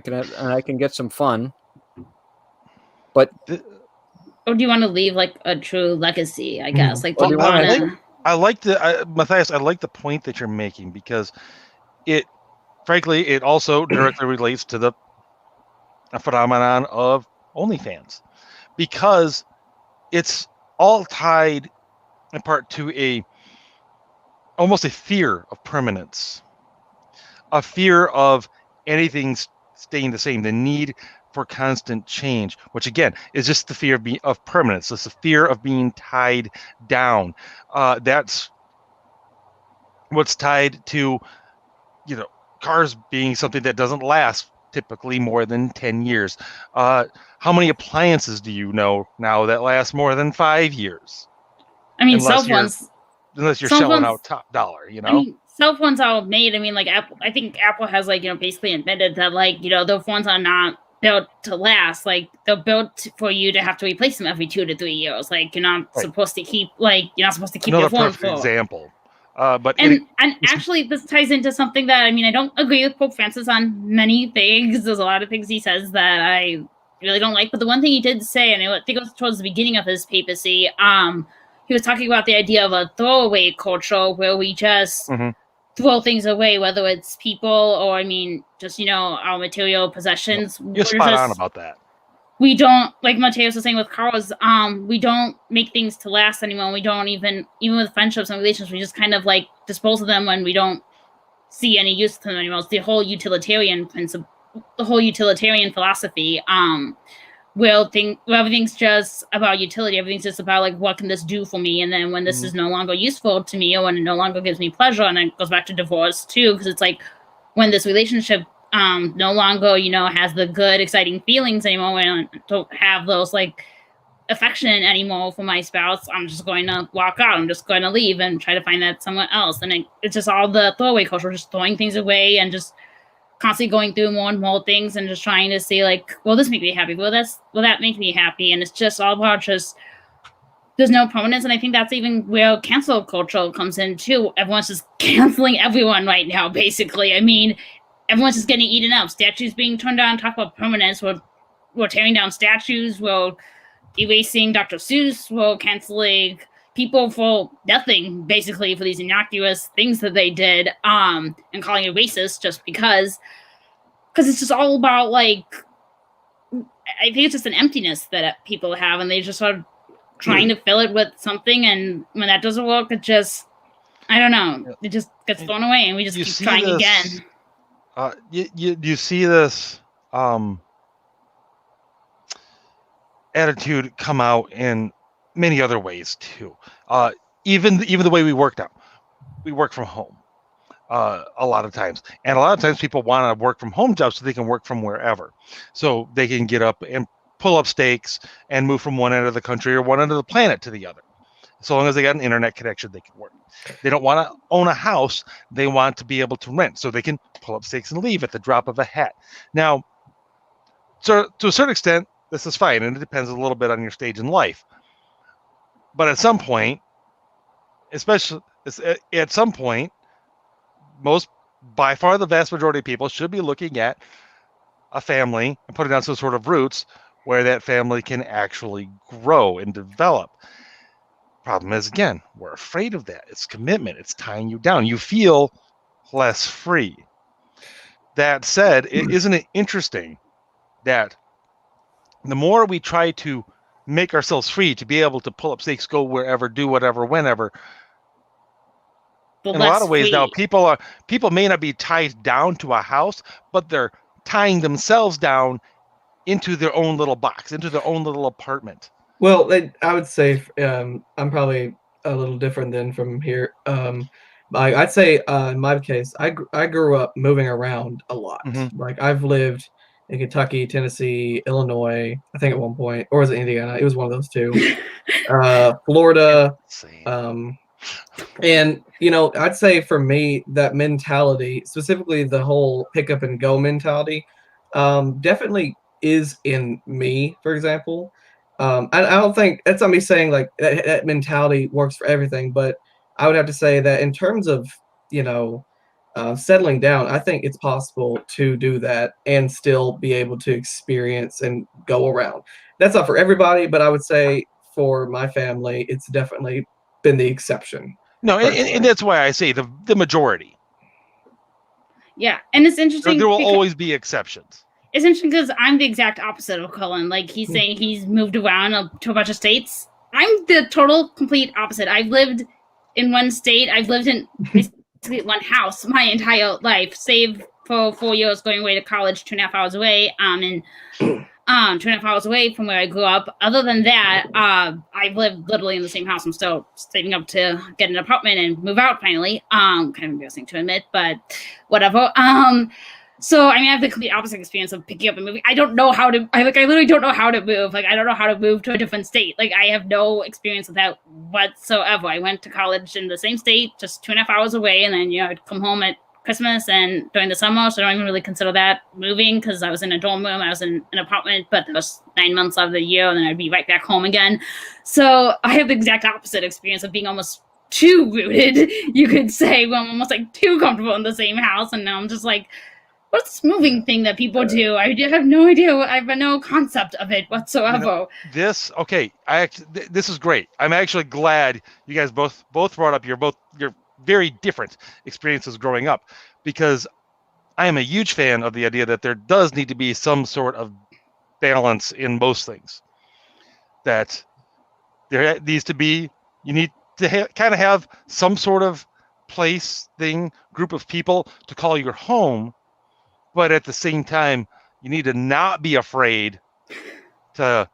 can get some fun. But or do you want to leave like a true legacy? I guess. Like, do Well, you want to? Matthias, I like the point that you're making, because frankly, it also directly relates to the phenomenon of OnlyFans, because it's all tied in part to almost a fear of permanence, a fear of anything staying the same, the need for constant change, which again is just the fear of permanence. It's the fear of being tied down. That's what's tied to, cars being something that doesn't last typically more than 10 years. How many appliances do you know now that last more than 5 years? I mean, Unless you're shelling out top dollar, I mean, cell phones are made. I mean, like Apple. I think Apple has basically admitted that the phones are not built to last. Like, they're built for you to have to replace them every 2 to 3 years. Like, you're not supposed to keep your phone perfect example. But actually, this ties into something that I don't agree with Pope Francis on many things. There's a lot of things he says that I really don't like. But the one thing he did say, and I think it was towards the beginning of his papacy, he was talking about the idea of a throwaway culture where we just throw things away, whether it's people or just our material possessions. You're spot on about that. We don't, like Mateus was saying with cars, we don't make things to last anymore. We don't even with friendships and relations, we just kind of dispose of them when we don't see any use to them anymore. It's the whole utilitarian principle, the whole utilitarian philosophy, where everything's just about utility. Everything's just about what can this do for me? And then when this is no longer useful to me, or when it no longer gives me pleasure, and it goes back to divorce too, because it's when this relationship no longer, has the good, exciting feelings anymore, when I don't have those affection anymore for my spouse, I'm just going to walk out. I'm just going to leave and try to find that someone else. And it's just all the throwaway culture, just throwing things away and just constantly going through more and more things and just trying to say will this make me happy? Will that make me happy? And it's just all about there's no permanence. And I think that's even where cancel culture comes in too. Everyone's just canceling everyone right now, basically. Everyone's just getting eaten up. Statues being torn down. Talk about permanence. We're tearing down statues. We're erasing Dr. Seuss. We're canceling people for nothing, basically, for these innocuous things that they did, and calling it racist just because it's just all about I think it's just an emptiness that people have, and they just are trying to fill it with something, and when that doesn't work, it just, I don't know, it just gets thrown away, and we just keep trying again. You see this attitude come out in many other ways too. Even the way we work now, we work from home a lot of times, and a lot of times people want to work from home jobs so they can work from wherever, so they can get up and pull up stakes and move from one end of the country or one end of the planet to the other. So long as they got an internet connection, they can work. They don't want to own a house. They want to be able to rent, so they can pull up stakes and leave at the drop of a hat. Now, so to a certain extent, this is fine, and it depends a little bit on your stage in life. But at some point, by far the vast majority of people should be looking at a family and putting down some sort of roots where that family can actually grow and develop. Problem is, again, we're afraid of that. It's commitment. It's tying you down. You feel less free. That said, isn't it interesting that the more we try to make ourselves free to be able to pull up stakes, go wherever, do whatever, whenever, in a lot of ways now, people may not be tied down to a house, but they're tying themselves down into their own little box, into their own little apartment. Well, I would say I'm probably a little different than from here. I'd say in my case, I grew up moving around a lot. I've lived in Kentucky, Tennessee, Illinois, I think at one point, or was it Indiana? It was one of those two. Florida. And I'd say for me, that mentality, specifically the whole pick up and go mentality, definitely is in me, for example. I don't think that's not me saying like that mentality works for everything, but I would have to say that in terms of, you know, settling down, I think it's possible to do that and still be able to experience and go around. That's not for everybody, but I would say for my family, it's definitely been the exception. No, and that's why I say the majority. Yeah, and it's interesting. There will always be exceptions. It's interesting because I'm the exact opposite of Cullen. Like, he's saying he's moved around to a bunch of states. I'm the total complete opposite. I've lived in one state. I've lived in basically one house my entire life, save for 4 years going away to college 2.5 hours away. And 2.5 hours away from where I grew up. Other than that, I've lived literally in the same house. I'm still saving up to get an apartment and move out finally. Kind of embarrassing to admit, but whatever. So I mean, I have the complete opposite experience of picking up and moving. I don't know how to. I literally don't know how to move. Like, I don't know how to move to a different state. Like, I have no experience with that whatsoever. I went to college in the same state, just 2.5 hours away, and then I'd come home at Christmas and during the summer, so I don't even really consider that moving because I was in a dorm room, I was in an apartment, but that was 9 months out of the year, and then I'd be right back home again. So I have the exact opposite experience of being almost too rooted, you could say. Well, I'm almost like too comfortable in the same house, and now I'm just like, what's this moving thing that people do? I have no idea. I have no concept of it whatsoever. This is great. I'm actually glad you guys both brought up your very different experiences growing up, because I am a huge fan of the idea that there does need to be some sort of balance in most things. That there needs to be, you need to kind of have some sort of place, thing, group of people to call your home, but at the same time, you need to not be afraid to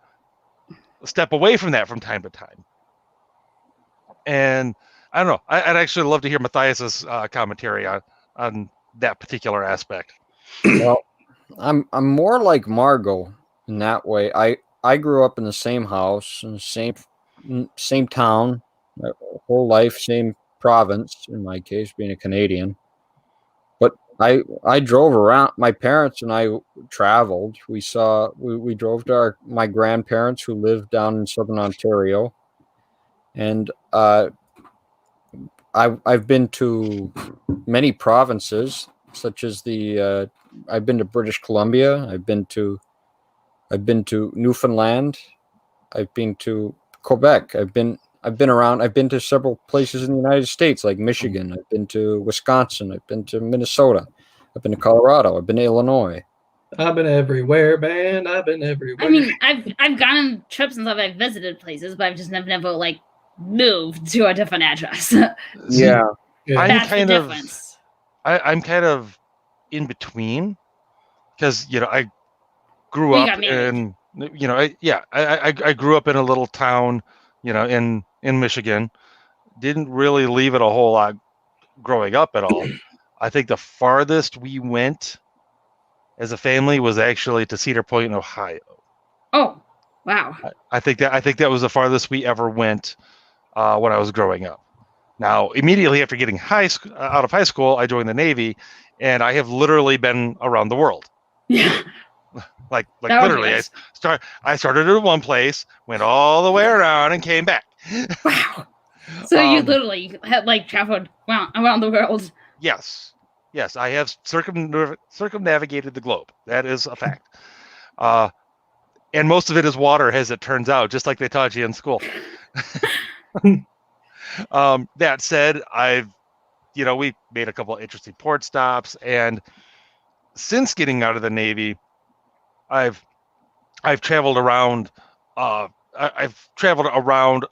step away from that from time to time. And I don't know. I'd actually love to hear Matthias's commentary on that particular aspect. Well, I'm more like Margot in that way. I grew up in the same house in the same town, my whole life, same province. In my case, being a Canadian, but I drove around. My parents and I traveled. We drove to my grandparents who lived down in southern Ontario, and I've been to many provinces, such as I've been to British Columbia. I've been to Newfoundland. I've been to Quebec. I've been around. I've been to several places in the United States, like Michigan. I've been to Wisconsin. I've been to Minnesota. I've been to Colorado. I've been to Illinois. I've been everywhere, man. I've been everywhere. I mean, I've gone on trips and stuff. I've visited places, but I've just never like moved to a different address. Yeah. That's the difference. I'm kind of in between, because I grew up in I grew up in a little town, in Michigan. Didn't really leave it a whole lot growing up at all. I think the farthest we went as a family was actually to Cedar Point, Ohio. Oh, wow! I think that was the farthest we ever went when I was growing up. Now, immediately after getting out of high school, I joined the Navy, and I have literally been around the world. Yeah. Like literally, nice. I started at one place, went all the way around, and came back. Wow! So you literally had traveled around the world. Yes, I have circumnavigated the globe. That is a fact. And most of it is water, as it turns out, just like they taught you in school. That said, we made a couple of interesting port stops, and since getting out of the Navy, I've traveled around. I've traveled around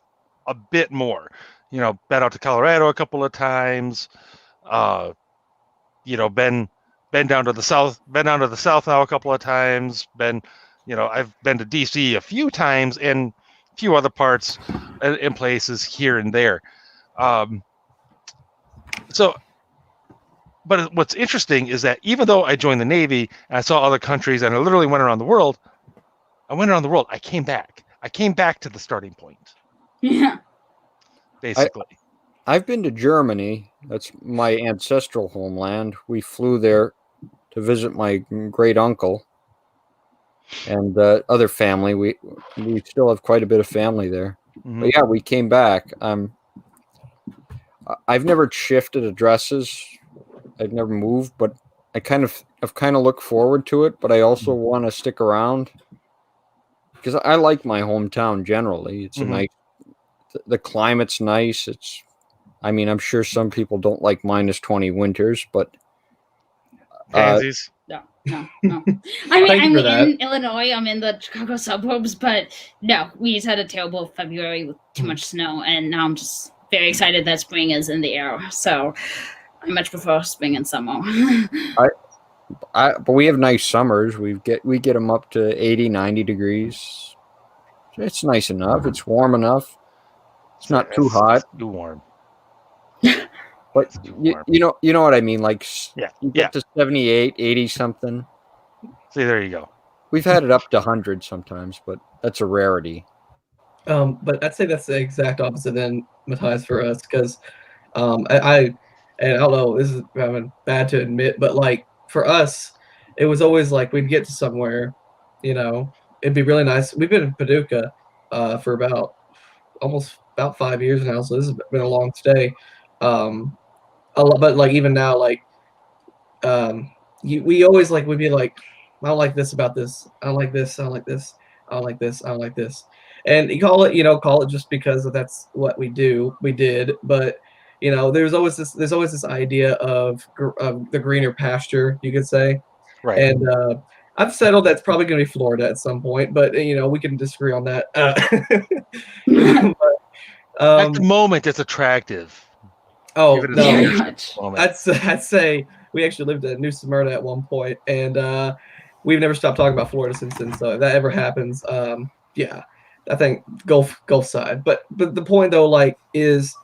a bit more. Been out to Colorado a couple of times. Been down to the south. Been down to the south now a couple of times. I've been to DC a few times, and a few other parts and places here and there. But what's interesting is that even though I joined the Navy and I saw other countries and I literally went around the world, I came back. I came back to the starting point. Yeah. Basically. I've been to Germany. That's my ancestral homeland. We flew there to visit my great uncle. and other family. We still have quite a bit of family there. Mhm. But yeah, we came back. I've never shifted addresses. I've never moved, but I've kind of looked forward to it. But I also want to stick around because I like my hometown generally. It's a nice. The climate's nice. I'm sure some people don't like -20 winters, but Pansies. No. I Thank mean, you I'm for that. in Illinois. I'm in the Chicago suburbs, but no, we just had a terrible February with too much snow, and now I'm just very excited that spring is in the air. So I much prefer spring and summer. but we have nice summers. We get them up to 80, 90 degrees. It's nice enough. It's warm enough. It's not too hot. It's too warm. But It's too you warm. know what I mean? Like Yeah, you get to 78, 80 something. See, there you go. We've had it up to 100 sometimes, but that's a rarity. But I'd say that's the exact opposite then, Matthias, for us, because I don't know, this is bad to admit, but like for us, it was always like we'd get to somewhere, it'd be really nice. We've been in Paducah for almost about 5 years now, so this has been a long stay. But like even now, like we always like we'd be like, I don't like this about this. I don't like this. I don't like this. I don't like this. I don't like this. And you call it just because that's what we do. We did, but there's always this idea of the greener pasture, you could say. Right. And I've settled that's probably going to be Florida at some point, but we can disagree on that. At the moment, it's attractive. Oh Give it a no, Very much. moment. I'd say we actually lived in New Smyrna at one point, and we've never stopped talking about Florida since then. So if that ever happens, yeah, I think Gulf side. But the point though, like, is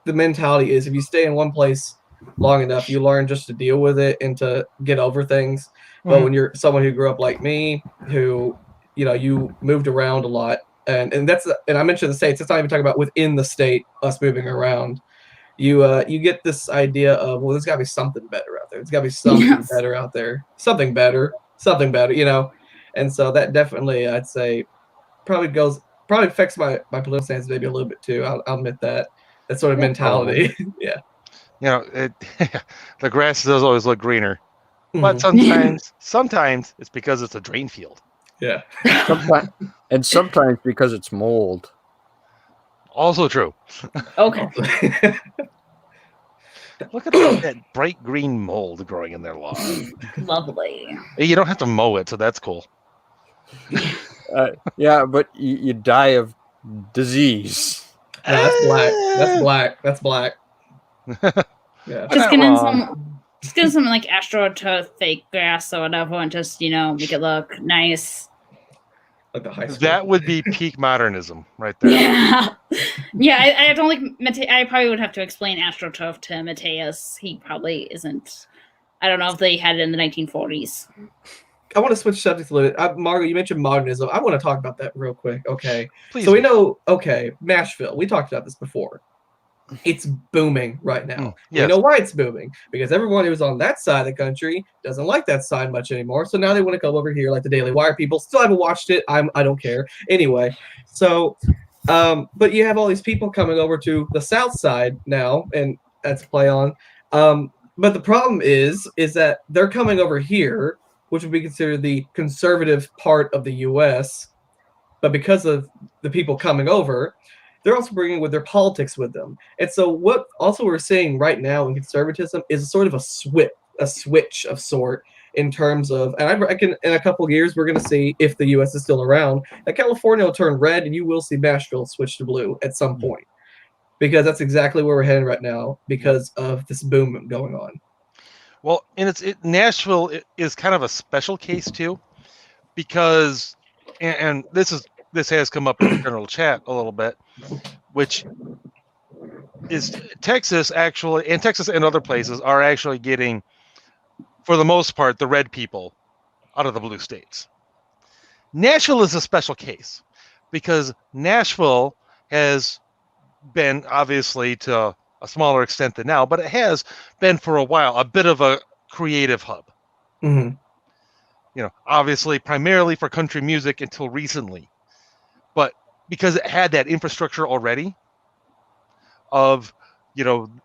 the mentality is if you stay in one place long enough, you learn just to deal with it and to get over things. But when you're someone who grew up like me, who you moved around a lot, and I mentioned the states. It's not even talking about within the state, us moving around. You get this idea of, well, there's got to be something better out there. There's got to be something better out there. Something better. And so that definitely, I'd say, probably affects my political stance maybe a little bit too. I'll admit that sort of mentality. Yeah. The grass does always look greener, but Mhm. sometimes it's because it's a drain field. Yeah. Sometimes because it's mold. Also true. Okay. Look at all that bright green mold growing in their lawn. Lovely. You don't have to mow it, so that's cool. Yeah, but you die of disease. No, that's black. That's black. Yeah. Just get some like astroturf fake grass or whatever, and just make it look nice. Like the high school. That would be peak modernism right there. Yeah. I don't like. I probably would have to explain astroturf to Matthias. He probably isn't. I don't know if they had it in the 1940s. I want to switch subjects a little bit. Margo, you mentioned modernism. I want to talk about that real quick. Okay. Please. So we know, Nashville. We talked about this before. It's booming right now. Yes. You know why it's booming? Because everyone who's on that side of the country doesn't like that side much anymore. So now they want to come over here, like the Daily Wire people. Still haven't watched it. I don't care. Anyway, so but you have all these people coming over to the south side now, and that's play on. But the problem is that they're coming over here, which would be considered the conservative part of the U.S. But because of the people coming over, they're also bringing with their politics with them. And so what also we're seeing right now in conservatism is sort of a switch of sort in terms of, and I reckon in a couple of years, we're going to see, if the U.S. is still around, that California will turn red and you will see Nashville switch to blue at some point. Because that's exactly where we're heading right now because of this boom going on. Well, and Nashville is kind of a special case too, because, and this has come up in the general chat a little bit, which is Texas and other places are actually getting, for the most part, the red people out of the blue states. Nashville is a special case because Nashville has been, obviously to a smaller extent than now, but it has been for a while a bit of a creative hub. Mm-hmm. obviously primarily for country music until recently, but because it had that infrastructure already of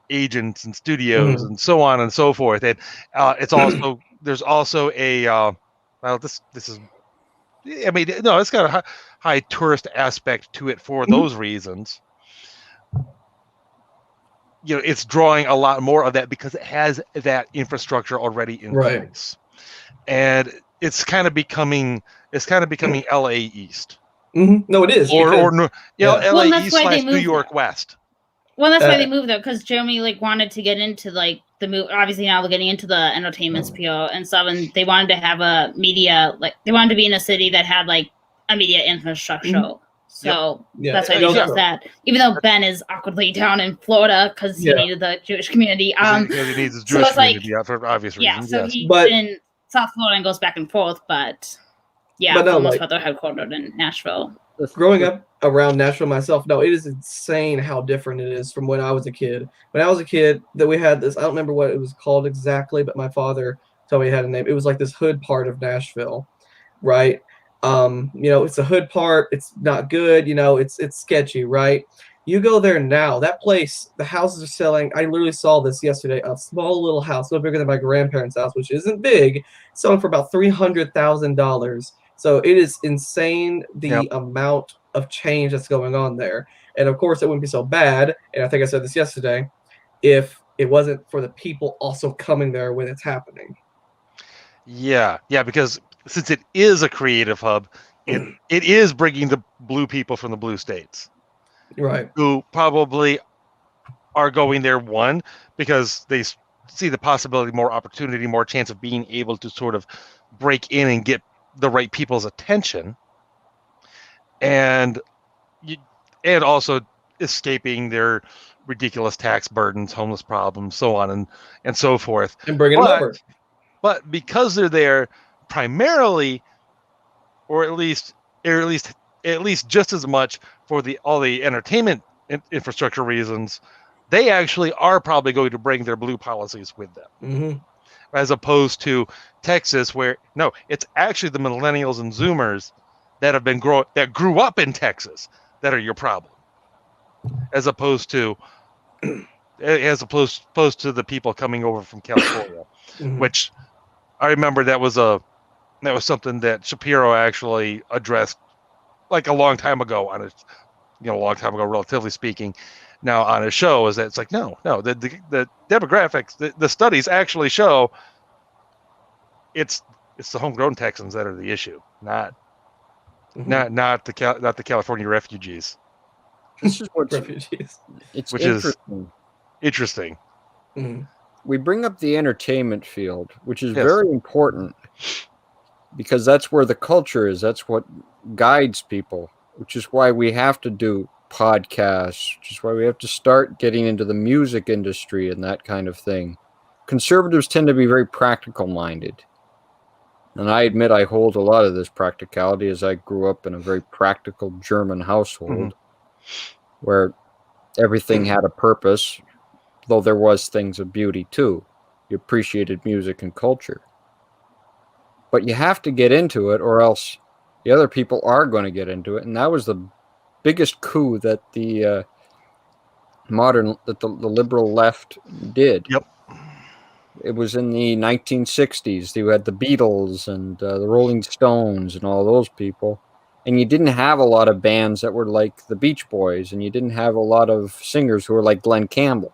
agents and studios and so on and so forth, and it's also there's also a well, this is, I mean, no, it's got a high tourist aspect to it for those reasons. It's drawing a lot more of that because it has that infrastructure already in place, and it's kind of becoming LA East. No, it is. Or LA that's East why / New York West. Well, that's why they moved though, because Jeremy wanted to get into the move. Obviously, now we're getting into the entertainment sphere and stuff, and they wanted to have a media they wanted to be in a city that had a media infrastructure. So that's why they chose that. Even though Ben is awkwardly down in Florida because he needed the Jewish community. Because he needs his Jewish community for obvious reasons. So he's in South Florida and goes back and forth, but for the most part, they're headquartered in Nashville. Growing up around Nashville myself, no, it is insane how different it is from when I was a kid. When I was a kid, that we had this, I don't remember what it was called exactly, but my father told me it had a name. It was like this hood part of Nashville, right? It's a hood part. It's not good. It's sketchy, right? You go there now, that place, the houses are selling. I literally saw this yesterday. A small little house, no bigger than my grandparents' house, which isn't big, selling for about $300,000. So it is insane the amount of change that's going on there. And of course, it wouldn't be so bad. And I think I said this yesterday, if it wasn't for the people also coming there when it's happening. Yeah, because since it is a creative hub, it is bringing the blue people from the blue states, right? Who probably are going there, one, because they see the possibility, more opportunity, more chance of being able to sort of break in and get the right people's attention, and also escaping their ridiculous tax burdens, homeless problems, so on and so forth, and bringing them over. But because they're there primarily, or at least just as much for all the entertainment infrastructure reasons, they actually are probably going to bring their blue policies with them, as opposed to Texas, where no, it's actually the millennials and Zoomers that grew up in Texas that are your problem, as opposed to the people coming over from California, which I remember that was something that Shapiro actually addressed a long time ago relatively speaking. Now on his show, is that it's no, the demographics, the studies actually show it's the homegrown Texans that are the issue, not the California refugees. This is what's refugees. Which is interesting. We bring up the entertainment field, which is very important because that's where the culture is. That's what guides people, which is why we have to do podcasts, which is why we have to start getting into the music industry and that kind of thing. Conservatives tend to be very practical minded. And I admit I hold a lot of this practicality, as I grew up in a very practical German household where everything had a purpose, though there was things of beauty too. You appreciated music and culture. But you have to get into it, or else the other people are going to get into it. And that was the biggest coup that the liberal left did. Yep. It was in the 1960s. You had the Beatles and the Rolling Stones and all those people. And you didn't have a lot of bands that were like the Beach Boys, and you didn't have a lot of singers who were like Glenn Campbell.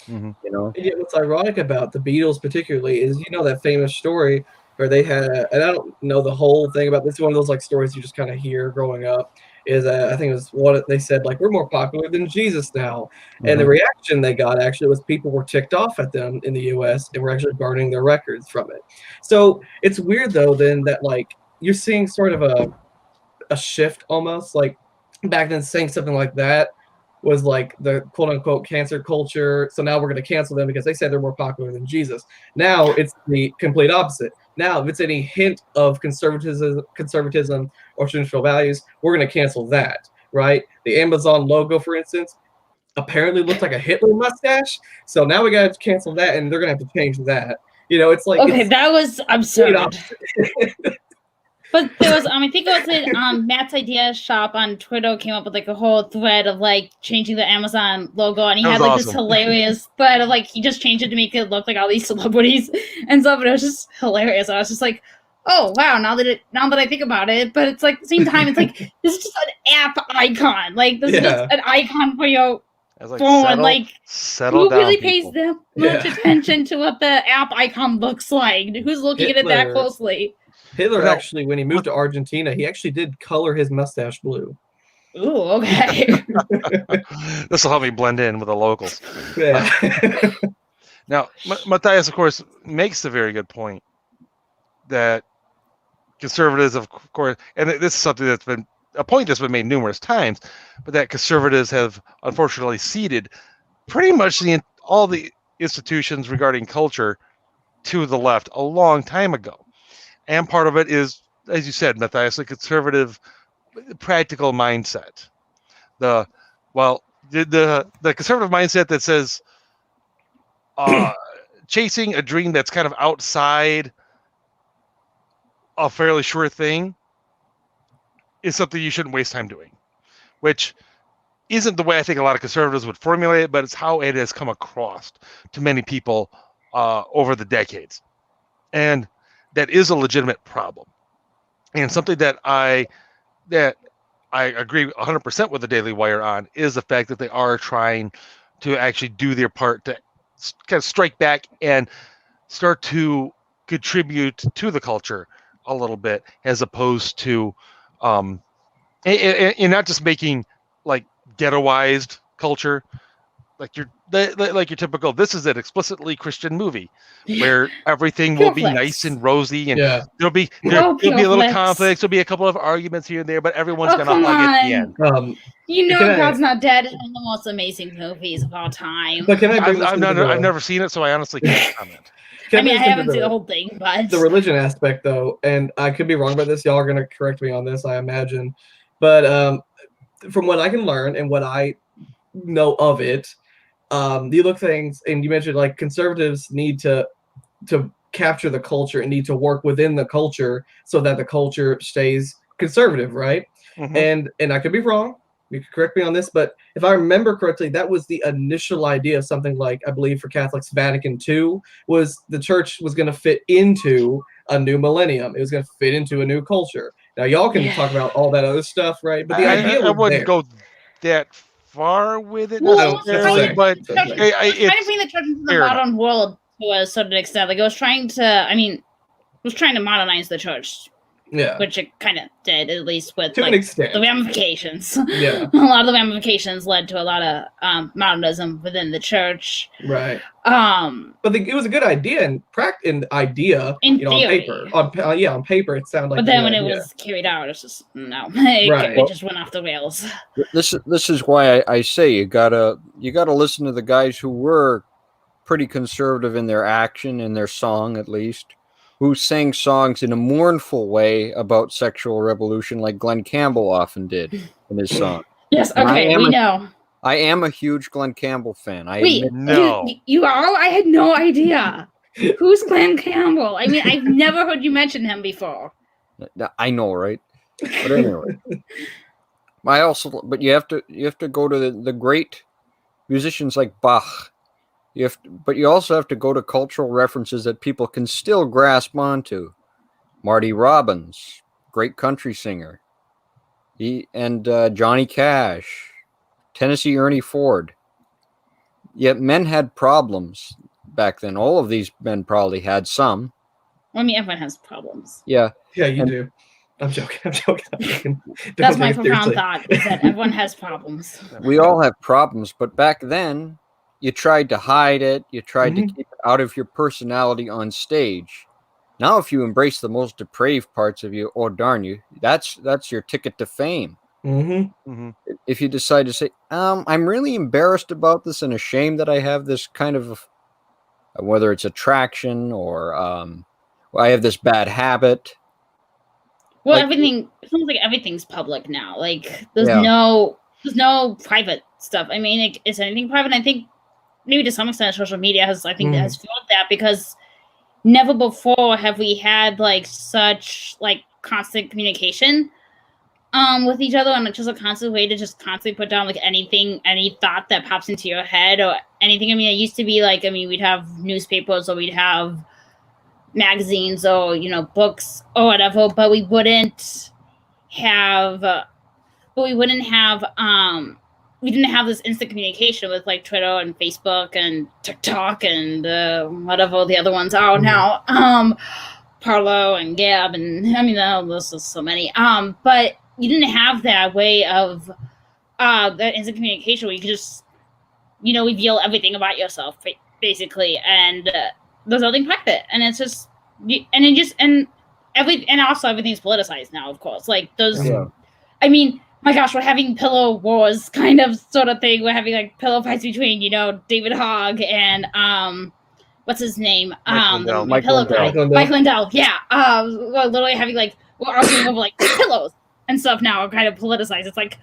And yet what's ironic about the Beatles particularly is, that famous story where they had, and I don't know the whole thing about this, one of those stories you just kind of hear growing up, is I think it was what they said, we're more popular than Jesus now. And the reaction they got actually was people were ticked off at them in the US and were actually burning their records from it. So it's weird though then that you're seeing sort of a shift almost, back then saying something like that was the quote unquote cancer culture. So now we're going to cancel them because they said they're more popular than Jesus. Now it's the complete opposite. Now, if it's any hint of conservatism or traditional values, we're going to cancel that, right? The Amazon logo, for instance, apparently looks like a Hitler mustache. So now we got to cancel that, and they're going to have to change that. It's like okay, that was absurd. opposite. But there was, I think it was Matt's Idea Shop on Twitter came up with like a whole thread of like changing the Amazon logo, and he That had was like this awesome. hilarious thread of like he just changed it to make it look like all these celebrities and stuff. And it was just hilarious. I was just like, oh wow, now that I think about it, but it's like at the same time, it's like this is just an app icon. Like this is just an icon for your I was like, phone. settle who down, really people. pays that much attention to what the app icon looks like? Who's looking at it that closely? Hitler actually, when he moved to Argentina, he actually did color his mustache blue. Ooh, okay. This will help me blend in with the locals. Yeah. Now, Matthias, of course, makes a very good point that conservatives, of course, and this is something that's been a point that's been made numerous times, but that conservatives have unfortunately ceded pretty much all the institutions regarding culture to the left a long time ago. And part of it is, as you said, Matthias, a conservative, practical mindset. The conservative mindset that says chasing a dream that's kind of outside a fairly sure thing is something you shouldn't waste time doing, which isn't the way I think a lot of conservatives would formulate it, but it's how it has come across to many people over the decades. And that is a legitimate problem, and something that I agree 100% with the Daily Wire on is the fact that they are trying to actually do their part to kind of strike back and start to contribute to the culture a little bit, as opposed to and not just making like ghettoized culture like your typical. This is an explicitly Christian movie where everything will be nice and rosy, and there'll be a little conflict. There'll be a couple of arguments here and there, but everyone's gonna hug at the end. God's Not Dead is one of the most amazing movies of all time. But can I? I've never seen it, so I honestly can't comment. I haven't seen the whole thing, but the religion aspect, though, and I could be wrong about this. Y'all are gonna correct me on this, I imagine. But from what I can learn and what I know of it, you look things, and you mentioned like conservatives need to capture the culture and need to work within the culture so that the culture stays conservative, right? Mm-hmm. And I could be wrong. You can correct me on this, but if I remember correctly, that was the initial idea of something like, I believe for Catholics, Vatican II was the church was going to fit into a new millennium. It was going to fit into a new culture. Now, y'all can talk about all that other stuff, right? But the idea was I wouldn't go that far with it, but it's trying to bring the church into the modern world to a certain extent. Like it was trying to modernize the church. Yeah, which it kind of did, at least with to an extent. The ramifications. Yeah, a lot of the ramifications led to a lot of modernism within the church. Right. But it was a good idea in idea. In theory. on paper. On paper it sounded like. But then when it was carried out, it's just no. It just went off the rails. This is why I say you gotta listen to the guys who were pretty conservative in their action, in their song at least, who sang songs in a mournful way about sexual revolution, like Glenn Campbell often did in his song. Yes, okay, we know. I am a huge Glenn Campbell fan. You are? I had no idea. Who's Glenn Campbell? I mean, I've never heard you mention him before. I know, right? But anyway, but you have to go to the great musicians like Bach. But you also have to go to cultural references that people can still grasp onto. Marty Robbins, great country singer. Johnny Cash, Tennessee Ernie Ford. Yet men had problems back then. All of these men probably had some. I mean, everyone has problems. Yeah. Yeah, you do. I'm joking. That's my profound thought, is that everyone has problems. We all have problems, but back then, you tried to hide it. You tried to keep it out of your personality on stage. Now, if you embrace the most depraved parts of you, oh darn you, that's your ticket to fame. Mm-hmm. Mm-hmm. If you decide to say, I'm really embarrassed about this and ashamed that I have this kind of, whether it's attraction or I have this bad habit. Well, it sounds like everything's public now. Like there's no private stuff. I mean, is anything private? I think maybe to some extent social media has fueled that, because never before have we had like such like constant communication with each other, and just a constant way to just constantly put down like any thought that pops into your head or anything. I mean, it used to be like, I mean, we'd have newspapers or we'd have magazines or, you know, books or whatever, but we wouldn't have we didn't have this instant communication with like Twitter and Facebook and TikTok and whatever the other ones are now, Parlo and Gab, and I mean, this is so many, but you didn't have that way of that instant communication where you could just, you know, reveal everything about yourself basically, and there's nothing private, and it's just, and also everything's politicized now, of course, like those, I mean, my gosh, we're having pillow wars kind of sort of thing. We're having like pillow fights between, you know, David Hogg and what's his name? Mike pillow Lindell. guy. Mike Lindell. Yeah. We're literally having like, we're arguing over like pillows and stuff now, kind of politicized. It's like,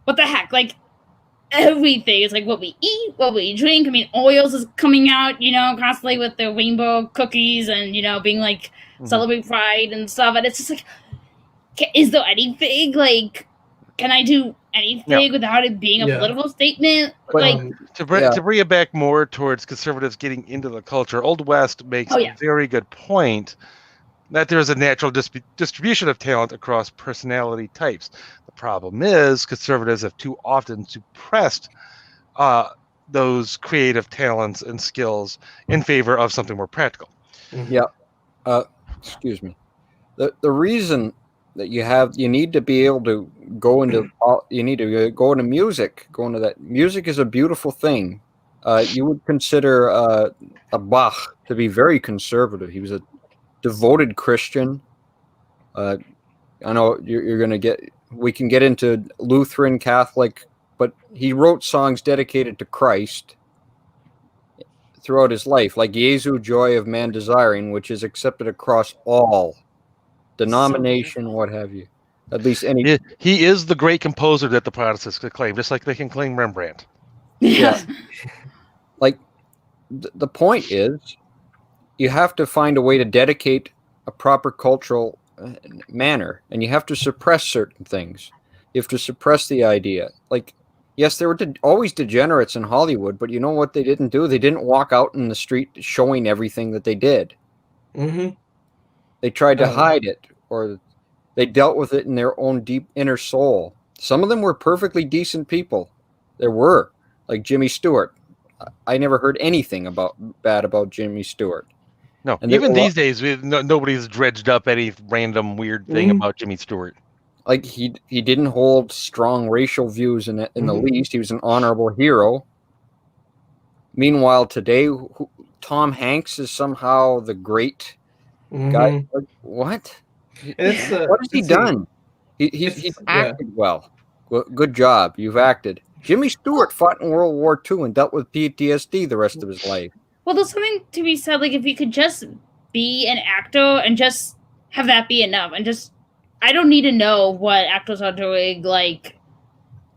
what the heck? Like everything. It's like what we eat, what we drink. I mean, Oreos is coming out, you know, constantly with the rainbow cookies and, you know, being like celebrate pride and stuff. And it's just like, is there anything like, can I do anything without it being a political statement? Like to bring it back more towards conservatives getting into the culture, Old West makes a very good point that there's a natural distribution of talent across personality types. The problem is conservatives have too often suppressed those creative talents and skills in favor of something more practical. Excuse me. The reason that you need to be able to go into music. Go into that. Music is a beautiful thing. You would consider a Bach to be very conservative. He was a devoted Christian. I know you're going to get. We can get into Lutheran, Catholic, but he wrote songs dedicated to Christ throughout his life, like Jesu, Joy of Man Desiring, which is accepted across all denomination, what have you. At least any. He is the great composer that the Protestants could claim, just like they can claim Rembrandt. Yeah. Like the point is, you have to find a way to dedicate a proper cultural manner, and you have to suppress certain things. You have to suppress the idea. Like, yes, there were always degenerates in Hollywood, but you know what they didn't do? They didn't walk out in the street showing everything that they did. Mm-hmm. They tried to hide it, or they dealt with it in their own deep inner soul. Some of them were perfectly decent people. There were, like Jimmy Stewart. I never heard anything bad about Jimmy Stewart. No, and even these days, nobody's dredged up any random weird thing about Jimmy Stewart. Like he didn't hold strong racial views in the least. He was an honorable hero. Meanwhile, today, Tom Hanks is somehow the great guy. What? What has he done? He's acted well. Good job. You've acted. Jimmy Stewart fought in World War II and dealt with PTSD the rest of his life. Well, there's something to be said. Like, if you could just be an actor and just have that be enough, and just, I don't need to know what actors are doing, like,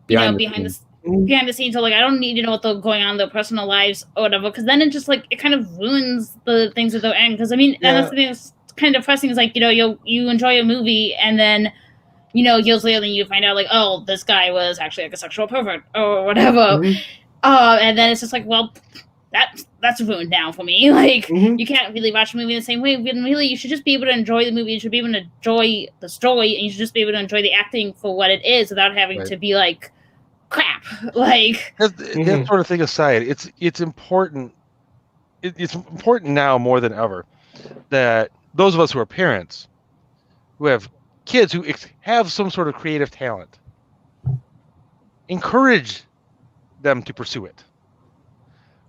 behind the scenes. So, like, I don't need to know what they're going on in their personal lives or whatever, because then it just, like, it kind of ruins the things at the end. Because, I mean, and that's the thing that's kind of depressing is, like, you know, you enjoy a movie, and then, you know, years later, then you find out, like, oh, this guy was actually, like, a sexual pervert or whatever. And then it's just like, well, that's ruined now for me. Like, you can't really watch a movie the same way. Really, you should just be able to enjoy the movie. You should be able to enjoy the story, and you should just be able to enjoy the acting for what it is without having to be like, crap. Like, that sort of thing aside, it's important. It's important now more than ever that those of us who are parents, who have kids who have some sort of creative talent, encourage them to pursue it.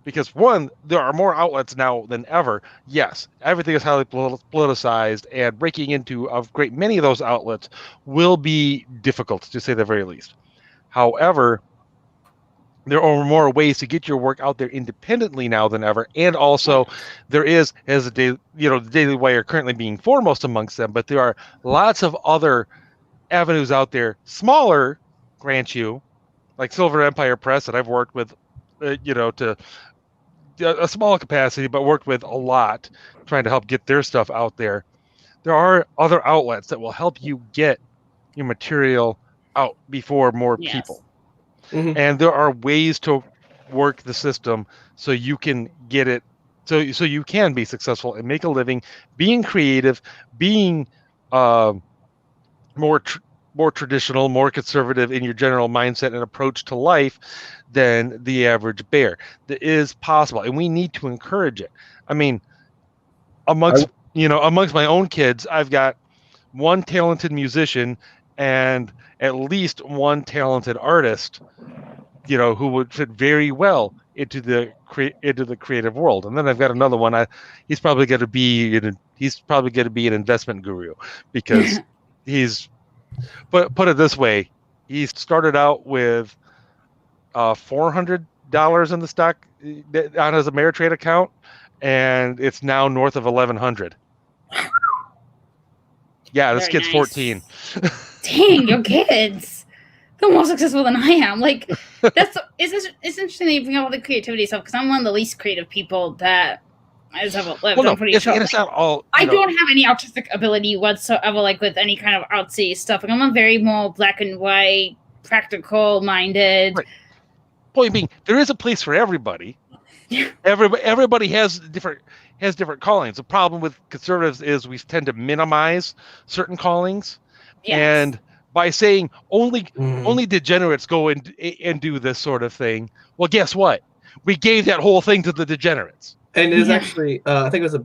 Because one, there are more outlets now than ever. Yes, everything is highly politicized, and breaking into a great many of those outlets will be difficult, to say the very least. However, there are more ways to get your work out there independently now than ever, and also there is, as the Daily Wire currently being foremost amongst them, but there are lots of other avenues out there, smaller, grant you, like Silver Empire Press that I've worked with, to a small capacity, but worked with a lot, trying to help get their stuff out there. There are other outlets that will help you get your material out before more people. Mhm. And there are ways to work the system so you can get it, so you can be successful and make a living being creative, being more traditional, more conservative in your general mindset and approach to life than the average bear. That is possible, and we need to encourage it. I mean, amongst my own kids, I've got one talented musician and at least one talented artist, who would fit very well into the creative world. And then I've got another one. He's probably going to be an investment guru, because he's put it this way: he started out with $400 in the stock on his Ameritrade account, and it's now north of 1,100. Yeah, this Very kid's nice. 14. Dang, your kids. They're more successful than I am. Like, it's interesting that you bring up all the creativity stuff, because I'm one of the least creative people that has ever lived. Well, no, I'm pretty sure. it's not all. I don't have any artistic ability whatsoever, like with any kind of artsy stuff. Like, I'm a very more black and white, practical minded. Right. Point being, there is a place for everybody. Everybody has different callings. The problem with conservatives is we tend to minimize certain callings, and by saying only degenerates go and do this sort of thing, well, guess what? We gave that whole thing to the degenerates. And it was actually, I think it was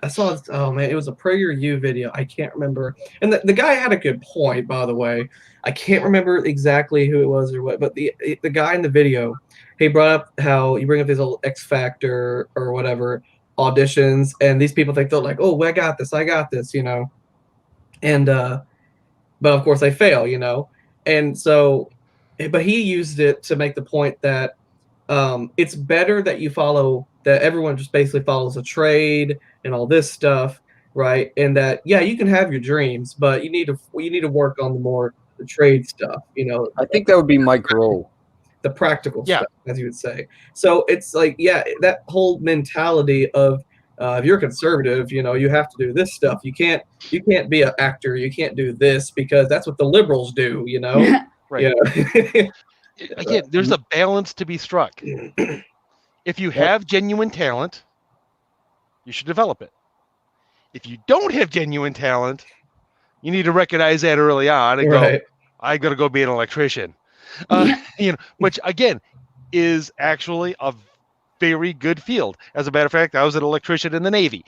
I saw this, oh man, it was a PragerU video. I can't remember. And the guy had a good point, by the way. I can't remember exactly who it was or what, but the guy in the video, he brought up how you bring up these old X Factor or whatever auditions, and these people think they're like, oh, I got this, and but of course they fail, and so, but he used it to make the point that it's better that everyone just basically follows a trade and all this stuff, right? And that you can have your dreams, but you need to work on the trade stuff, I think that would be Mike Rowe. The practical stuff, as you would say. So it's like, that whole mentality of if you're conservative, you have to do this stuff. You can't be an actor. You can't do this because that's what the liberals do, Right. Again, there's a balance to be struck. If you have genuine talent, you should develop it. If you don't have genuine talent, you need to recognize that early on and go, I got to go be an electrician. Which again is actually a very good field. As a matter of fact, I was an electrician in the Navy.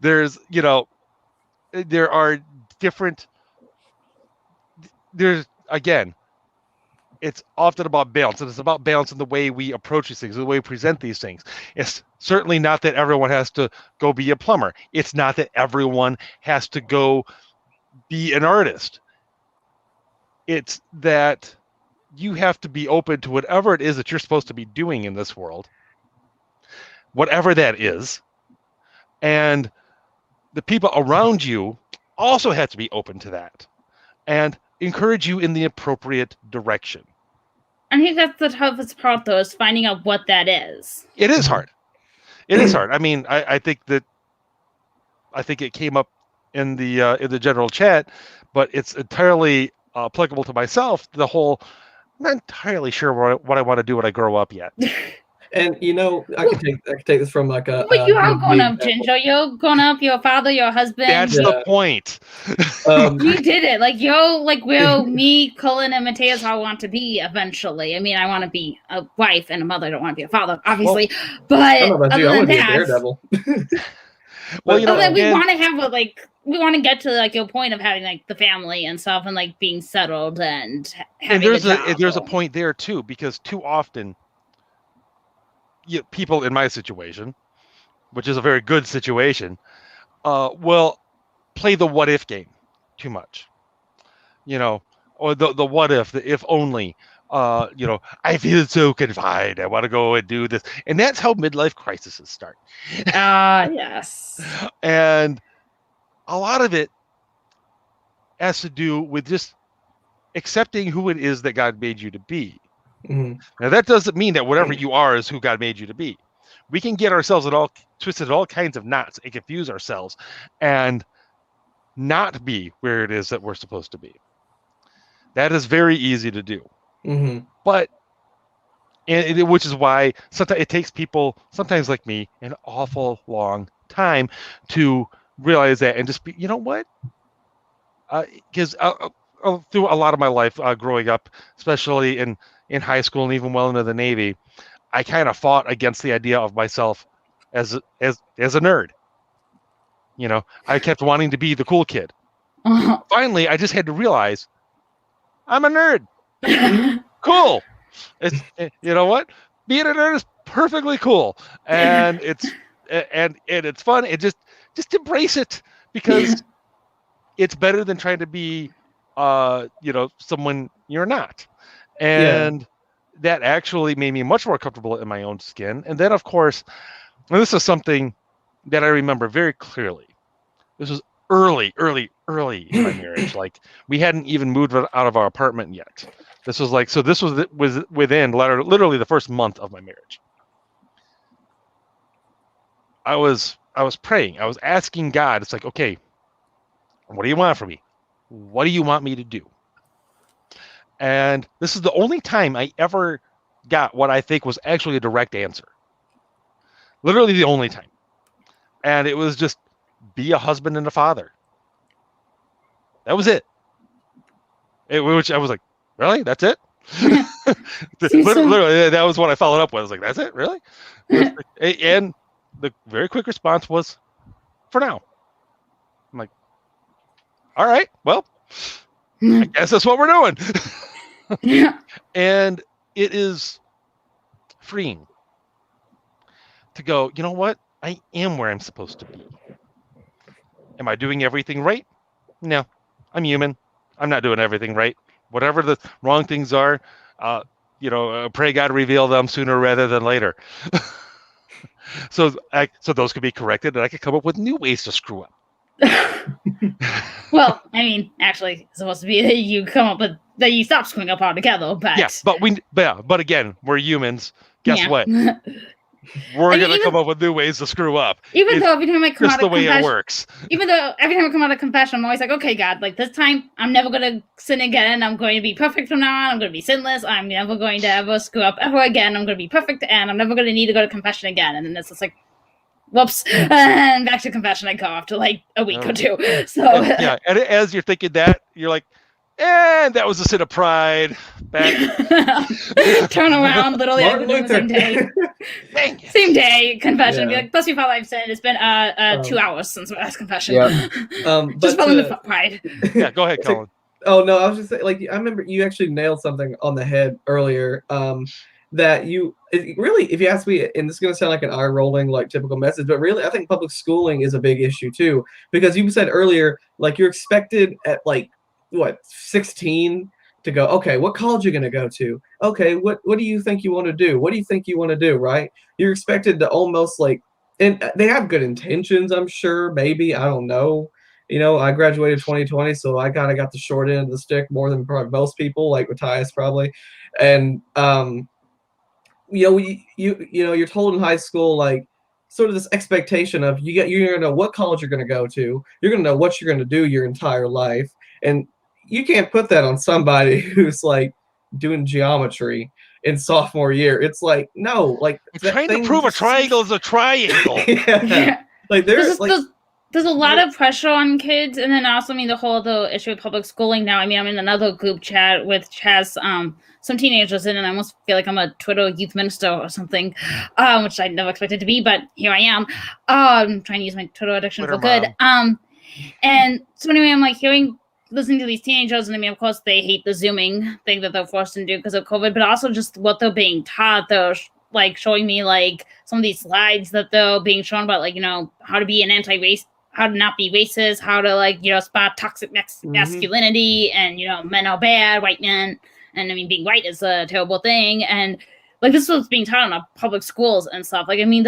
There's again, it's often about balance, and it's about balance in the way we approach these things, the way we present these things. It's certainly not that everyone has to go be a plumber. It's not that everyone has to go be an artist. It's that you have to be open to whatever it is that you're supposed to be doing in this world, whatever that is. And the people around you also have to be open to that and encourage you in the appropriate direction. I think that's the toughest part, though, is finding out what that is. It is hard. It is hard. I mean, I think it came up in the general chat, but it's entirely applicable to myself. I'm not entirely sure what I want to do when I grow up yet. And I can take this from like a. But you are grown up, Ginger. You're grown up. Your father, your husband. That's the point. You did it. Like me, Cullen, and Mateus all want to be eventually. I mean, I want to be a wife and a mother. I don't want to be a father, obviously. But other than that, well, we want to have we want to get to your point of having the family and stuff and being settled and having there's a point there too, because too often people in my situation, which is a very good situation, will play the what if game too much, or the what if, the if only. I feel so confined. I want to go and do this, and that's how midlife crises start. Yes. And a lot of it has to do with just accepting who it is that God made you to be. Mhm. Now, that doesn't mean that whatever you are is who God made you to be. We can get ourselves twisted all kinds of knots and confuse ourselves and not be where it is that we're supposed to be. That is very easy to do. Mhm. But, which is why sometimes it takes people, sometimes like me, an awful long time to realize that and just be, you know what? Because through a lot of my life growing up, especially in high school and even well into the Navy, I kind of fought against the idea of myself as a nerd. You know, I kept wanting to be the cool kid. Finally, I just had to realize I'm a nerd. Cool. It's you know what? Being a nerd is perfectly cool, and it's fun. It just embrace it, because it's better than trying to be someone you're not. And that actually made me much more comfortable in my own skin. And then, of course, and this is something that I remember very clearly. This was early in my marriage. Like, we hadn't even moved out of our apartment yet. This was within literally the first month of my marriage. I was praying. I was asking God. It's like, okay, what do you want from me? What do you want me to do? And this is the only time I ever got what I think was actually a direct answer. Literally the only time. And it was just, be a husband and a father. That was it. Which I was like, really? That's it? Literally, that was what I followed up with. I was like, that's it? Really? And the very quick response was, for now. I'm like, all right, well, I guess that's what we're doing. And it is freeing to go, you know what? I am where I'm supposed to be. Am I doing everything right? No, I'm human. I'm not doing everything right. Whatever the wrong things are, pray God reveal them sooner rather than later. So those could be corrected, and I could come up with new ways to screw up. Well, I mean, actually, it's supposed to be that you come up with that you stop screwing up altogether. But but again, we're humans. Guess what? We're gonna come up with new ways to screw up. Even though every time I come out of confession, it works. Even though every time I come out of confession, I'm always like, okay, God, like this time I'm never gonna sin again. I'm going to be perfect from now on. I'm gonna be sinless. I'm never going to ever screw up ever again. I'm gonna be perfect, and I'm never gonna need to go to confession again. And then it's just like, whoops, and back to confession I go after like a week or two. So and as you're thinking that, you're like, and that was a sin of pride. Back. Turn around, literally the same day. Same day, confession. Be like, bless you, Father, I've sinned. It's been 2 hours since my last confession. Just fell into pride. Yeah, go ahead, Colin. Oh no, I was just saying, like, I remember you actually nailed something on the head earlier. That really, if you ask me, and this is going to sound like an eye-rolling, like typical message, but really, I think public schooling is a big issue too, because you said earlier, like, you're expected at like 16 to go, okay, what college are you going to go to? Okay, what do you think you want to do? What do you think you want to do? Right? You're expected to almost like, and they have good intentions, I'm sure, maybe, I don't know. You know, I graduated 2020, so I kind of got the short end of the stick more than probably most people, like Matthias probably, and you're told in high school, like, sort of this expectation of you're gonna know what college you're gonna go to, you're gonna know what you're gonna do your entire life, and you can't put that on somebody who's like doing geometry in sophomore year. It's like, no, like, trying to prove a triangle is a triangle. Like there's a lot of pressure on kids, and then also, I mean, the issue with public schooling now. I mean, I'm in another group chat which has some teenagers in, and I almost feel like I'm a Twitter youth minister or something, which I never expected to be, but here I am. Trying to use my Twitter addiction for good. And so anyway, I'm like listening to these teenagers, and I mean, of course, they hate the Zooming thing that they're forced to do because of COVID, but also just what they're being taught. They're like showing me like some of these slides that they're being shown about, like, how to be an anti-race, how to not be racist, how to, like, spot toxic masculinity, and, men are bad, white men. And I mean, being white is a terrible thing. And like, this was being taught in our public schools and stuff. Like, I mean,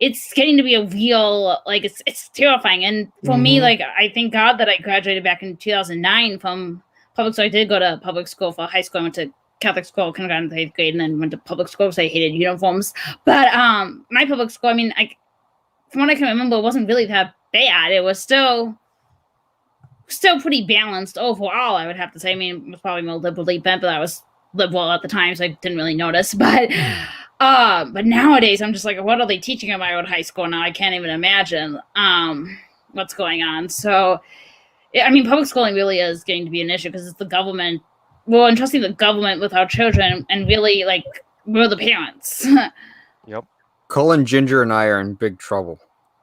it's getting to be a real, like, it's terrifying. And for me, like, I thank God that I graduated back in 2009 from public school. I did go to public school for high school. I went to Catholic school, kindergarten to 8th grade, and then went to public school because I hated uniforms. But my public school, I mean, from what I can remember, it wasn't really that bad. It was still pretty balanced overall, I would have to say. I mean, it was probably more liberally bent, but I was liberal at the time, so I didn't really notice. But nowadays, I'm just like, what are they teaching at my old high school now? I can't even imagine what's going on. So, I mean, public schooling really is getting to be an issue because it's the government. We're entrusting the government with our children, and really, like, we're the parents. Yep. Cullen, Ginger, and I are in big trouble.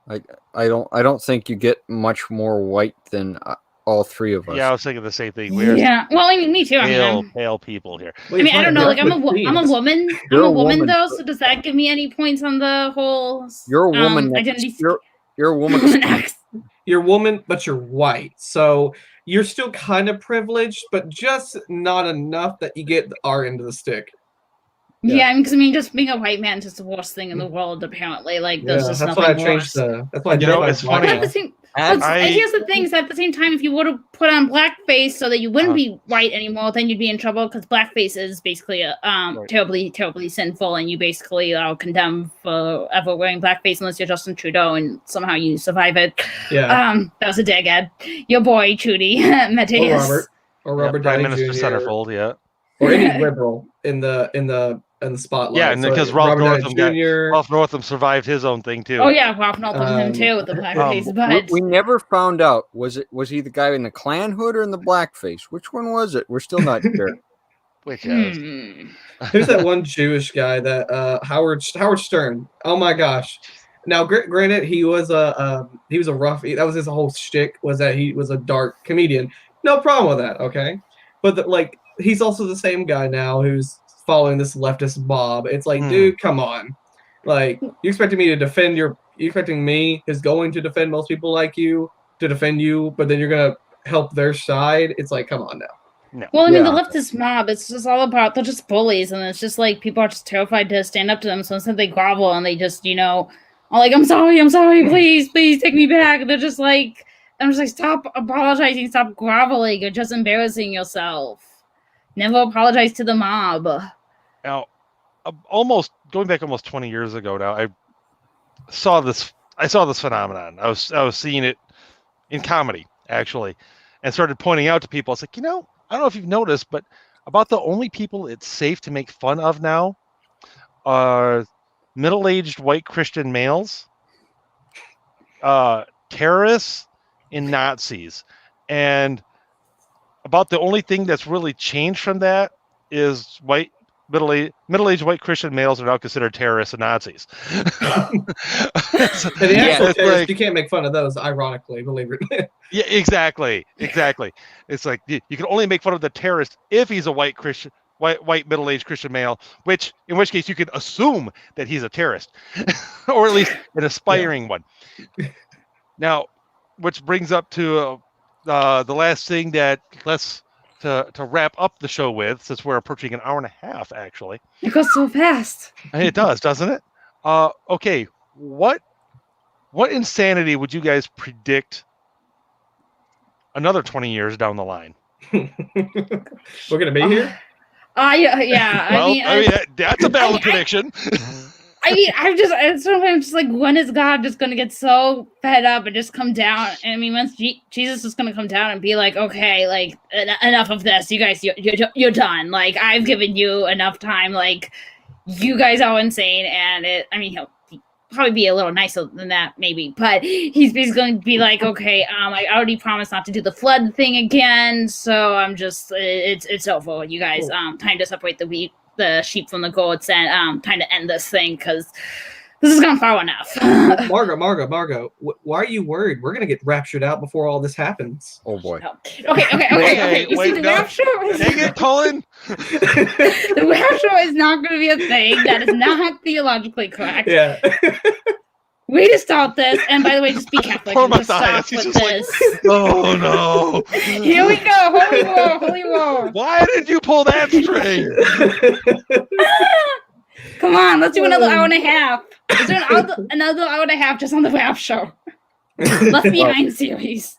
I don't think you get much more white than all three of us. Yeah, I was thinking the same thing. Yeah. Well, I mean, me too. Pale people here. I mean, I don't know. Like, I'm a woman. You're I'm a a woman, woman. though. So does that give me any points on the whole? You're a woman. Identity. You're a woman. You're a woman, but you're white. So you're still kind of privileged, but just not enough that you get our end of the stick. Yeah, because I mean, just being a white man is just the worst thing in the world. Apparently, like there's just that's nothing why I worse. changed the. That's why I You know, did it's my funny. black But at the now. same, here's the thing: is at the same time, if you were to put on blackface so that you wouldn't be white anymore, then you'd be in trouble because blackface is basically terribly, terribly sinful, and you basically are condemned for ever wearing blackface unless you're Justin Trudeau and somehow you survive it. Yeah. That was a dig, Ed. Your boy Trudy Or Mateus. Robert Prime Downey Minister Jr. Centerfold, yeah. or any liberal in the spotlight. Yeah, and So because Robert Ralph Downey Northam Jr. Ralph Northam survived his own thing too. Oh yeah, Ralph Northam him too with the blackface. But We never found out. Was he the guy in the Klan hood or in the blackface? Which one was it? We're still not sure. Which is Who's that one Jewish guy that Howard Stern? Oh my gosh! Now, granted, he was a rough. That was his whole shtick, was that he was a dark comedian. No problem with that. Okay, but like he's also the same guy now who's following this leftist mob. It's like, dude, come on! Like you expecting me to defend you expecting me who's going to defend most people like you to defend you, but then you're gonna help their side? It's like, come on now. No. well, I mean, the leftist mob, it's just all about, they're just bullies, and it's just like people are just terrified to stand up to them, so instead they grovel and they just, are like, I'm sorry, please take me back. And they're just like, I'm just like, stop apologizing, stop groveling, you're just embarrassing yourself. Never apologize to the mob. Now, going back almost 20 years ago now, I saw this phenomenon. I was seeing it in comedy, actually, and started pointing out to people. It's like, I don't know if you've noticed, but about the only people it's safe to make fun of now are middle-aged white Christian males, terrorists, and Nazis. And about the only thing that's really changed from that is middle-aged white Christian males are now considered terrorists and Nazis. And the actual terrorists, you can't make fun of those, ironically, believe it. Yeah, exactly. It's like you can only make fun of the terrorist if he's a white middle-aged Christian male, in which case you can assume that he's a terrorist, or at least an aspiring one. Now, which brings up to the last thing that to wrap up the show with, since we're approaching an hour and a half, actually. It goes so fast. It does, doesn't it? Okay, what insanity would you guys predict another 20 years down the line? We're gonna be here. Yeah. Well, I mean that's a valid prediction. I'm just like, when is God just going to get so fed up and just come down? And I mean, once Jesus is going to come down and be like, okay, like, enough of this. You guys, you're done. Like, I've given you enough time. Like, you guys are insane. And he'll probably be a little nicer than that, maybe. But he's basically going to be like, okay, I already promised not to do the flood thing again. So I'm just, it's over. You guys, time to separate the sheep from the goats, and time to end this thing because this has gone far enough. Margot, why are you worried? We're gonna get raptured out before all this happens. Oh boy. Okay. You see, the rapture is... Dang it, Colin! The rapture is not going to be a thing. That is not theologically correct. Yeah. Way to start this, and by the way, just be Catholic. Poor And just stop Matthias, he's with just this. like, oh no! Here we go, holy war. Why did you pull that string? Come on, let's do another hour and a half. Let's do another hour and a half just on the rap show. Left Behind series.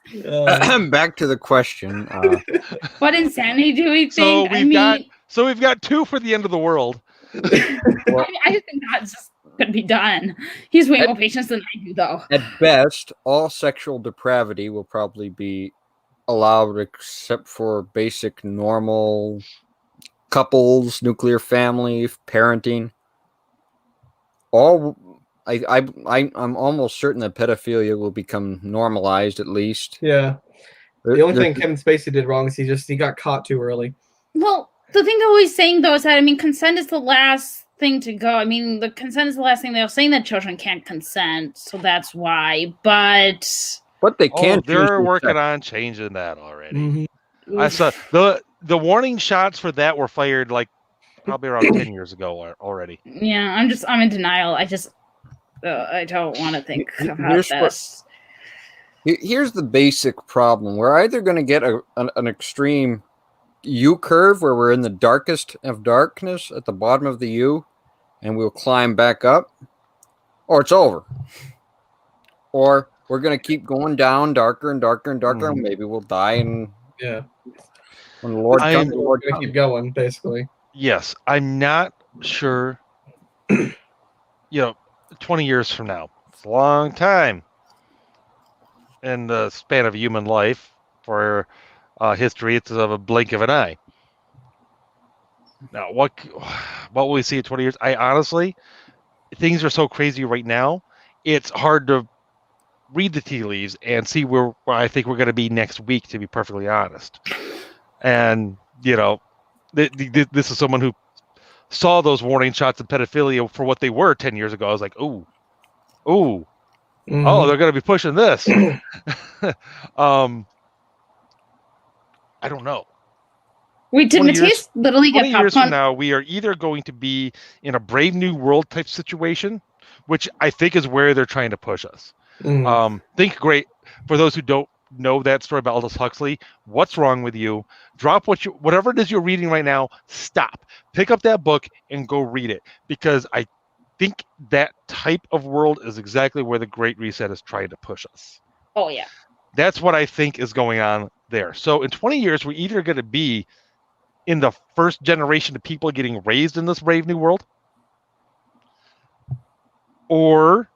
Back to the question. What insanity do we think? So we've got So we've got 2 for the end of the world. I think that's just could be done. He's way more patient than I do, though. At best, all sexual depravity will probably be allowed except for basic normal couples, nuclear family, parenting. I'm almost certain that pedophilia will become normalized, at least. Yeah. The only thing Kevin Spacey did wrong is he got caught too early. Well, the thing they're always saying, though, is that, I mean, consent is the last thing to go. I mean, the consent is the last thing. They're saying that children can't consent, so that's why. But they can. They're working on changing that already. Mm-hmm. I saw the warning shots for that were fired like probably around 10 years ago already. Yeah, I'm in denial. I don't want to think about this. Here's the basic problem. We're either going to get an extreme U curve where we're in the darkest of darkness at the bottom of the U and we'll climb back up, or it's over. Or we're going to keep going down darker and darker and darker, and maybe we'll die. And when the Lord comes, the Lord comes. Keep going, basically. Yes, I'm not sure. 20 years from now, it's a long time in the span of human life. For history, it's of a blink of an eye. Now, what will we see in 20 years? I honestly, things are so crazy right now, it's hard to read the tea leaves and see where I think we're going to be next week, to be perfectly honest. And, this is someone who saw those warning shots of pedophilia for what they were 10 years ago. I was like, oh, they're going to be pushing this. I don't know. Wait, did Matthias literally get 20 years from now, we are either going to be in a Brave New World type situation, which I think is where they're trying to push us. Think great. For those who don't know that story about Aldous Huxley, what's wrong with you? Drop whatever it is you're reading right now, stop. Pick up that book and go read it. Because I think that type of world is exactly where the Great Reset is trying to push us. Oh, yeah. That's what I think is going on there. So in 20 years, we're either going to be in the first generation of people getting raised in this Brave New World, or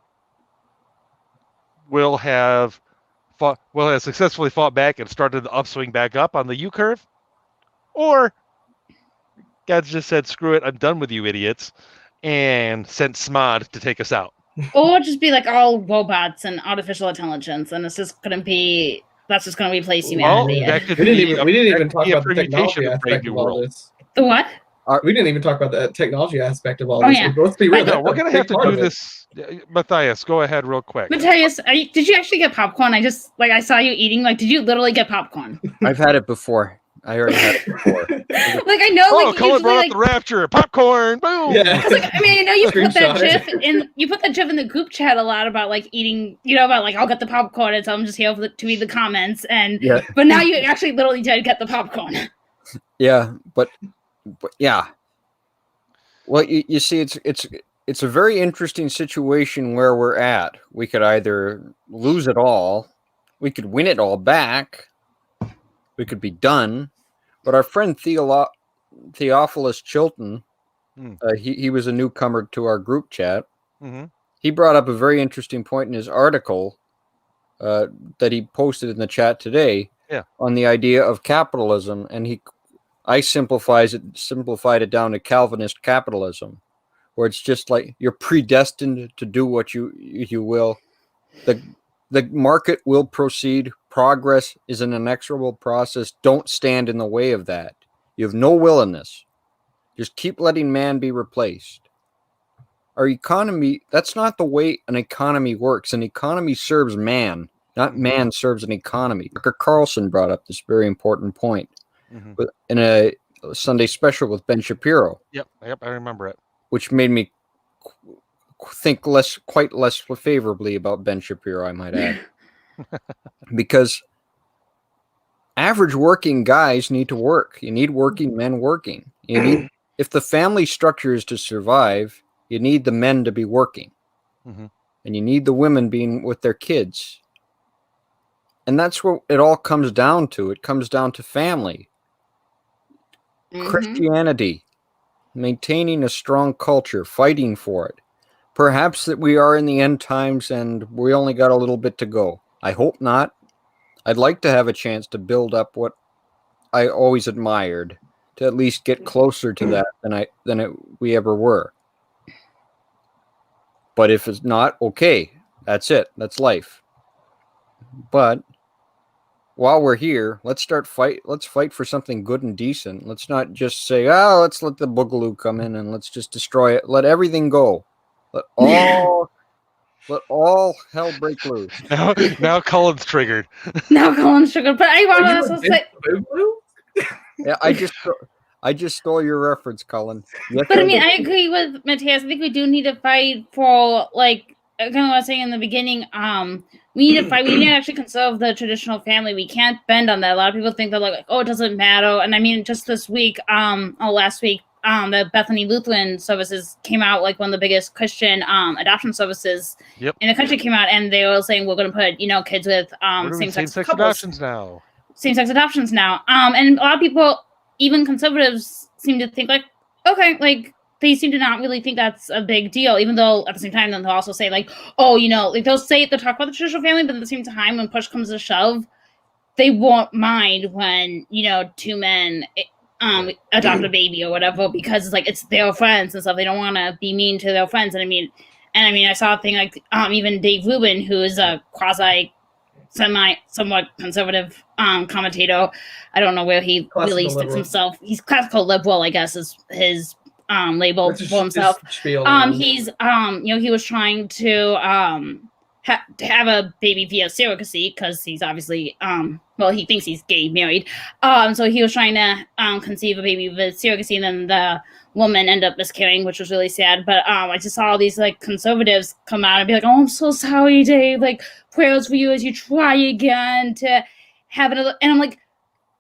we'll have successfully fought back and started the upswing back up on the U curve, or God just said, screw it, I'm done with you idiots, and sent SMOD to take us out. Or just be like all robots and artificial intelligence, and it's just going to be... That's just going to replace humanity. Well, that could we didn't even talk about the technology aspect of all this. The what? We didn't even talk about the technology aspect of all this. Yeah. Let's be real. No, we're going to have to do this. Matthias, go ahead real quick. Matthias, did you actually get popcorn? I saw you eating. Did you literally get popcorn? I've had it before. I already had it before. I know. Oh, Colin brought up the rapture. Popcorn. Boom. Yeah. I know you put that GIF in. You put that GIF in the group chat a lot about eating. About I'll get the popcorn, and so I'm just here to read the comments. But now you actually literally did get the popcorn. Yeah, but yeah. Well, you see, it's a very interesting situation where we're at. We could either lose it all, we could win it all back, we could be done. But our friend Theophilus Chilton, he was a newcomer to our group chat. Mm-hmm. He brought up a very interesting point in his article that he posted in the chat today on the idea of capitalism, and I simplified it down to Calvinist capitalism, where it's just like you're predestined to do what you will. The market will proceed. Progress is an inexorable process. Don't stand in the way of that. You have no will in this. Just keep letting man be replaced. Our economy, that's not the way an economy works. An economy serves man, not man serves an economy. Dr. Carlson brought up this very important point in a Sunday special with Ben Shapiro. Yep, I remember it. Which made me think quite less favorably about Ben Shapiro, I might add. Because average working guys need to work. You need working men working. If the family structure is to survive, you need the men to be working. And you need the women being with their kids. And that's what it all comes down to. It comes down to family. Christianity, maintaining a strong culture, fighting for it. Perhaps that we are in the end times and we only got a little bit to go. I hope not. I'd like to have a chance to build up what I always admired, to at least get closer to that than we ever were. But if it's not, okay, that's it. That's life. But while we're here, let's fight for something good and decent. Let's not just say, let's let the boogaloo come in and let's just destroy it. Let everything go. Let all hell break loose. Now Cullen's triggered. Now Cullen's triggered. But I want to also say, yeah, I just stole your reference, Cullen. Yes, but I mean, I agree with Matthias. I think we do need to fight for, like, kind of what I was saying in the beginning. We need to fight. We need to actually conserve the traditional family. We can't bend on that. A lot of people think that, like, oh, it doesn't matter. And I mean, just this week, last week, the Bethany Lutheran services came out, like one of the biggest Christian adoption services in the country came out, and they were saying we're going to put kids with same-sex adoptions now. Same-sex adoptions now. And a lot of people, even conservatives, seem to think like, okay, like they seem to not really think that's a big deal, even though at the same time then they'll also say like, oh, like they'll talk about the traditional family, but at the same time when push comes to shove, they won't mind when two men adopt a baby or whatever, because it's like it's their friends and stuff. They don't want to be mean to their friends. And I mean, I saw a thing like even Dave Rubin, who is a somewhat conservative commentator. I don't know where he classical really sticks liberal. Himself. He's classical liberal, I guess, is his label for himself. He's he was trying to have a baby via surrogacy because he's obviously he thinks he's gay married. So he was trying to conceive a baby via surrogacy, and then the woman ended up miscarrying, which was really sad. But I just saw all these like conservatives come out and be like, "Oh, I'm so sorry, Dave. Like prayers for you as you try again to have another." And I'm like,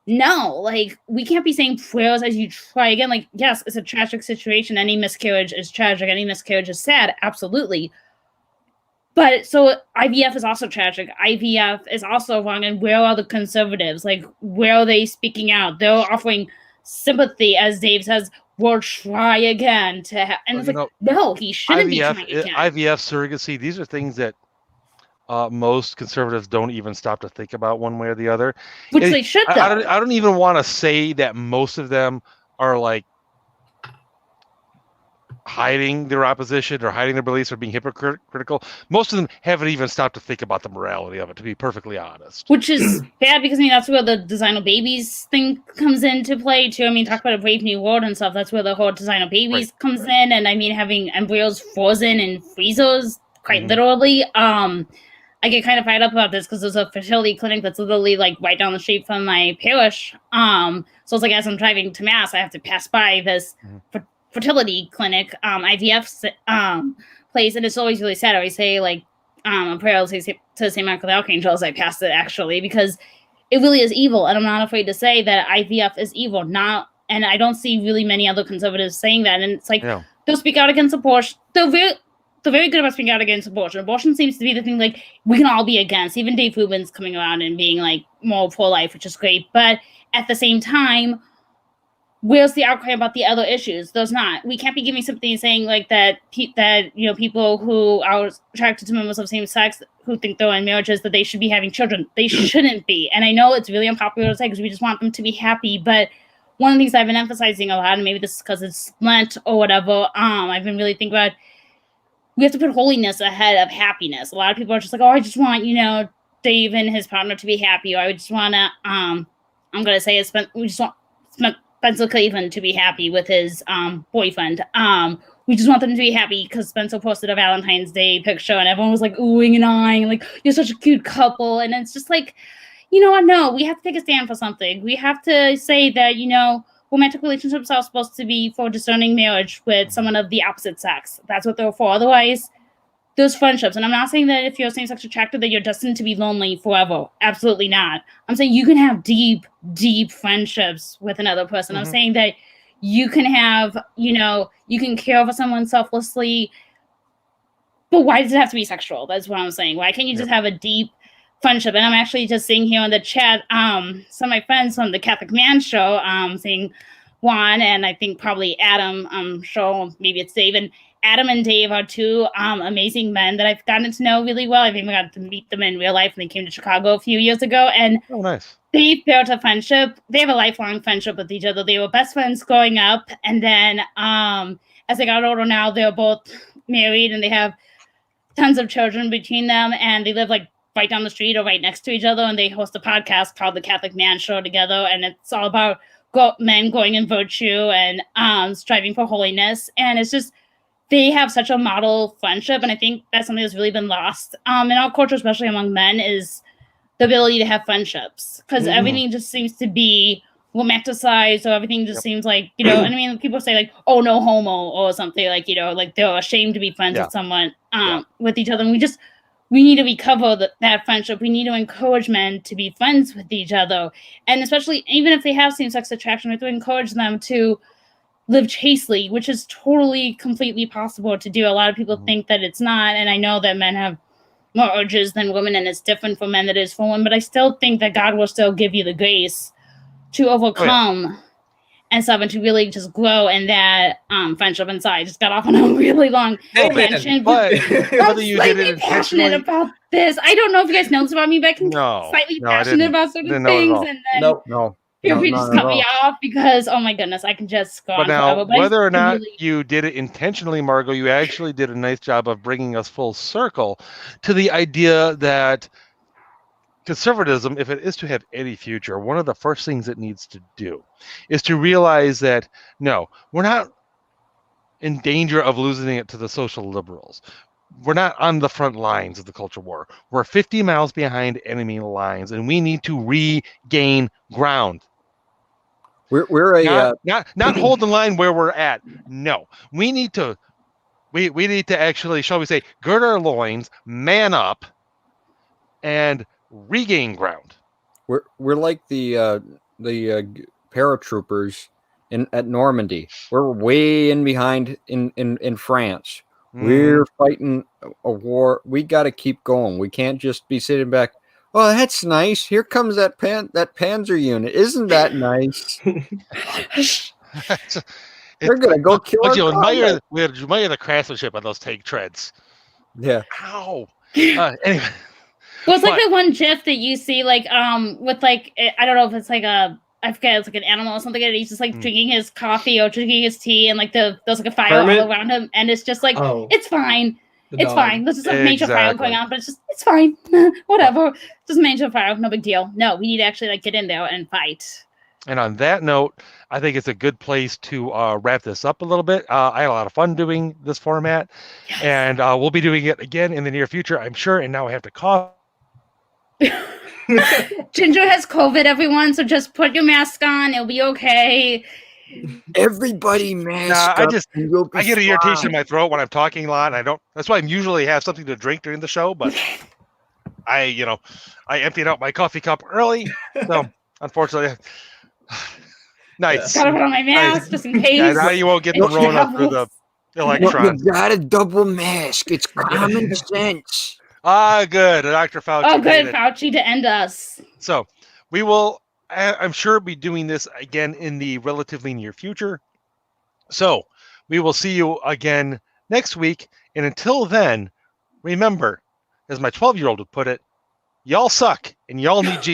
no, like we can't be saying prayers as you try again. Like, yes, it's a tragic situation. Any miscarriage is tragic. Any miscarriage is sad. Absolutely. But so IVF is also tragic. IVF is also wrong. And where are the conservatives? Like, where are they speaking out? They're offering sympathy, as Dave says, we'll try again to have. And it's like, no, he shouldn't be trying again. IVF, surrogacy, these are things that most conservatives don't even stop to think about one way or the other. Which they should, though. I don't even want to say that most of them are like hiding their opposition or hiding their beliefs or being hypocritical. Most of them haven't even stopped to think about the morality of it, to be perfectly honest. Which is bad, because I mean that's where the designer babies thing comes into play too. I mean, talk about a Brave New World and stuff. That's where the whole designer babies comes in, and I mean having embryos frozen in freezers, quite literally. I get kind of fired up about this because there's a fertility clinic that's literally like right down the street from my parish. So it's like as I'm driving to Mass, I have to pass by this fertility clinic, IVF place, and it's always really sad. I always say like a prayer to St. Michael the Archangel as I pass it, actually, because it really is evil, and I'm not afraid to say that IVF is evil. And I don't see really many other conservatives saying that. And it's like they'll speak out against abortion. They're very good about speaking out against abortion. Abortion seems to be the thing like we can all be against. Even Dave Rubin's coming around and being like more pro-life, which is great. But at the same time, where's the outcry about the other issues? There's not. We can't be giving something saying like that people who are attracted to members of same sex who think they're in marriages that they should be having children. They shouldn't be. And I know it's really unpopular to say because we just want them to be happy. But one of the things I've been emphasizing a lot, and maybe this is because it's Lent or whatever, I've been really thinking about, we have to put holiness ahead of happiness. A lot of people are just like, oh, I just want, Dave and his partner to be happy, or I just want to, I'm going to say we just want Spencer Cleveland to be happy with his boyfriend. We just want them to be happy because Spencer posted a Valentine's Day picture and everyone was like oohing and eyeing, like, you're such a cute couple. And it's just like, you know what? No, we have to take a stand for something. We have to say that, romantic relationships are supposed to be for discerning marriage with someone of the opposite sex. That's what they're for. Otherwise, there's friendships. And I'm not saying that if you're same-sex attracted that you're destined to be lonely forever. Absolutely not. I'm saying you can have deep, deep friendships with another person. I'm saying that you can have, you can care for someone selflessly. But why does it have to be sexual? That's what I'm saying. Why can't you just have a deep friendship? And I'm actually just seeing here in the chat, some of my friends from the Catholic Man Show saying, Juan, and I think probably Adam, I'm sure maybe it's Dave, and Adam and Dave are two amazing men that I've gotten to know really well. I've even got to meet them in real life when they came to Chicago a few years ago, and nice. They built a friendship. They have a lifelong friendship with each other. They were best friends growing up, and then as they got older now, they're both married, and they have tons of children between them, and they live like right down the street or right next to each other, and they host a podcast called The Catholic Man Show together, and it's all about men growing in virtue and striving for holiness, and it's just they have such a model friendship, and I think that's something that's really been lost in our culture, especially among men, is the ability to have friendships, because everything just seems to be romanticized, or everything just seems like, you know, and I mean, people say like, oh, no homo or something, like, you know, like they're ashamed to be friends with someone, with each other. And we need to recover that friendship. We need to encourage men to be friends with each other. And especially, even if they have same-sex attraction, we have to encourage them to live chastely, which is totally, completely possible to do. A lot of people think that it's not. And I know that men have more urges than women, and it's different for men than it is for women, but I still think that God will still give you the grace to overcome and stuff, and to really just grow in that friendship inside. I just got off on a really long tangent, but whether you did slightly it passionate about this. I don't know if you guys know this about me, but I can slightly passionate about certain things, and then feel free to just cut me off, because oh my goodness, I can just go on forever. But whether or not you did it intentionally, Margot, you actually did a nice job of bringing us full circle to the idea that conservatism, if it is to have any future, one of the first things it needs to do is to realize that, no, we're not in danger of losing it to the social liberals. We're not on the front lines of the culture war. We're 50 miles behind enemy lines, and we need to regain ground. We're not hold the line where we're at. No, we need to actually, shall we say, gird our loins, man up, and regain ground. We're like the paratroopers at Normandy. We're way in behind in France. We're fighting a war. We got to keep going. We can't just be sitting back. Oh, that's nice. Here comes that Panzer unit. Isn't that nice? They're gonna go kill our admire the craftsmanship of those tank treads. Yeah. Ow. Anyway. Well, it's like the one GIF that you see, like, with like, I don't know if it's like I forget, it's like an animal or something, and he's just like drinking his coffee or drinking his tea, and like there's like a fire all around him, and it's just like, it's fine. It's fine. There's just a major fire going on, but it's fine. Whatever. Just a major fire, no big deal. No, we need to actually like get in there and fight. And on that note, I think it's a good place to wrap this up a little bit. I had a lot of fun doing this format, and we'll be doing it again in the near future, I'm sure. And now I have to cough. Ginger has COVID, everyone, so just put your mask on. It'll be okay. Everybody mask up. I get an irritation in my throat when I'm talking a lot. And that's why I usually have something to drink during the show, but I emptied out my coffee cup early. So unfortunately, nice. Gotta put on my mask just in case. Now you won't get the Rona through the electron. You got a double mask. It's common sense. Good. Dr. Fauci. Oh, good. Fauci to end us. So we will, I'm sure, be doing this again in the relatively near future. So we will see you again next week. And until then, remember, as my 12-year-old would put it, y'all suck and y'all need Jesus.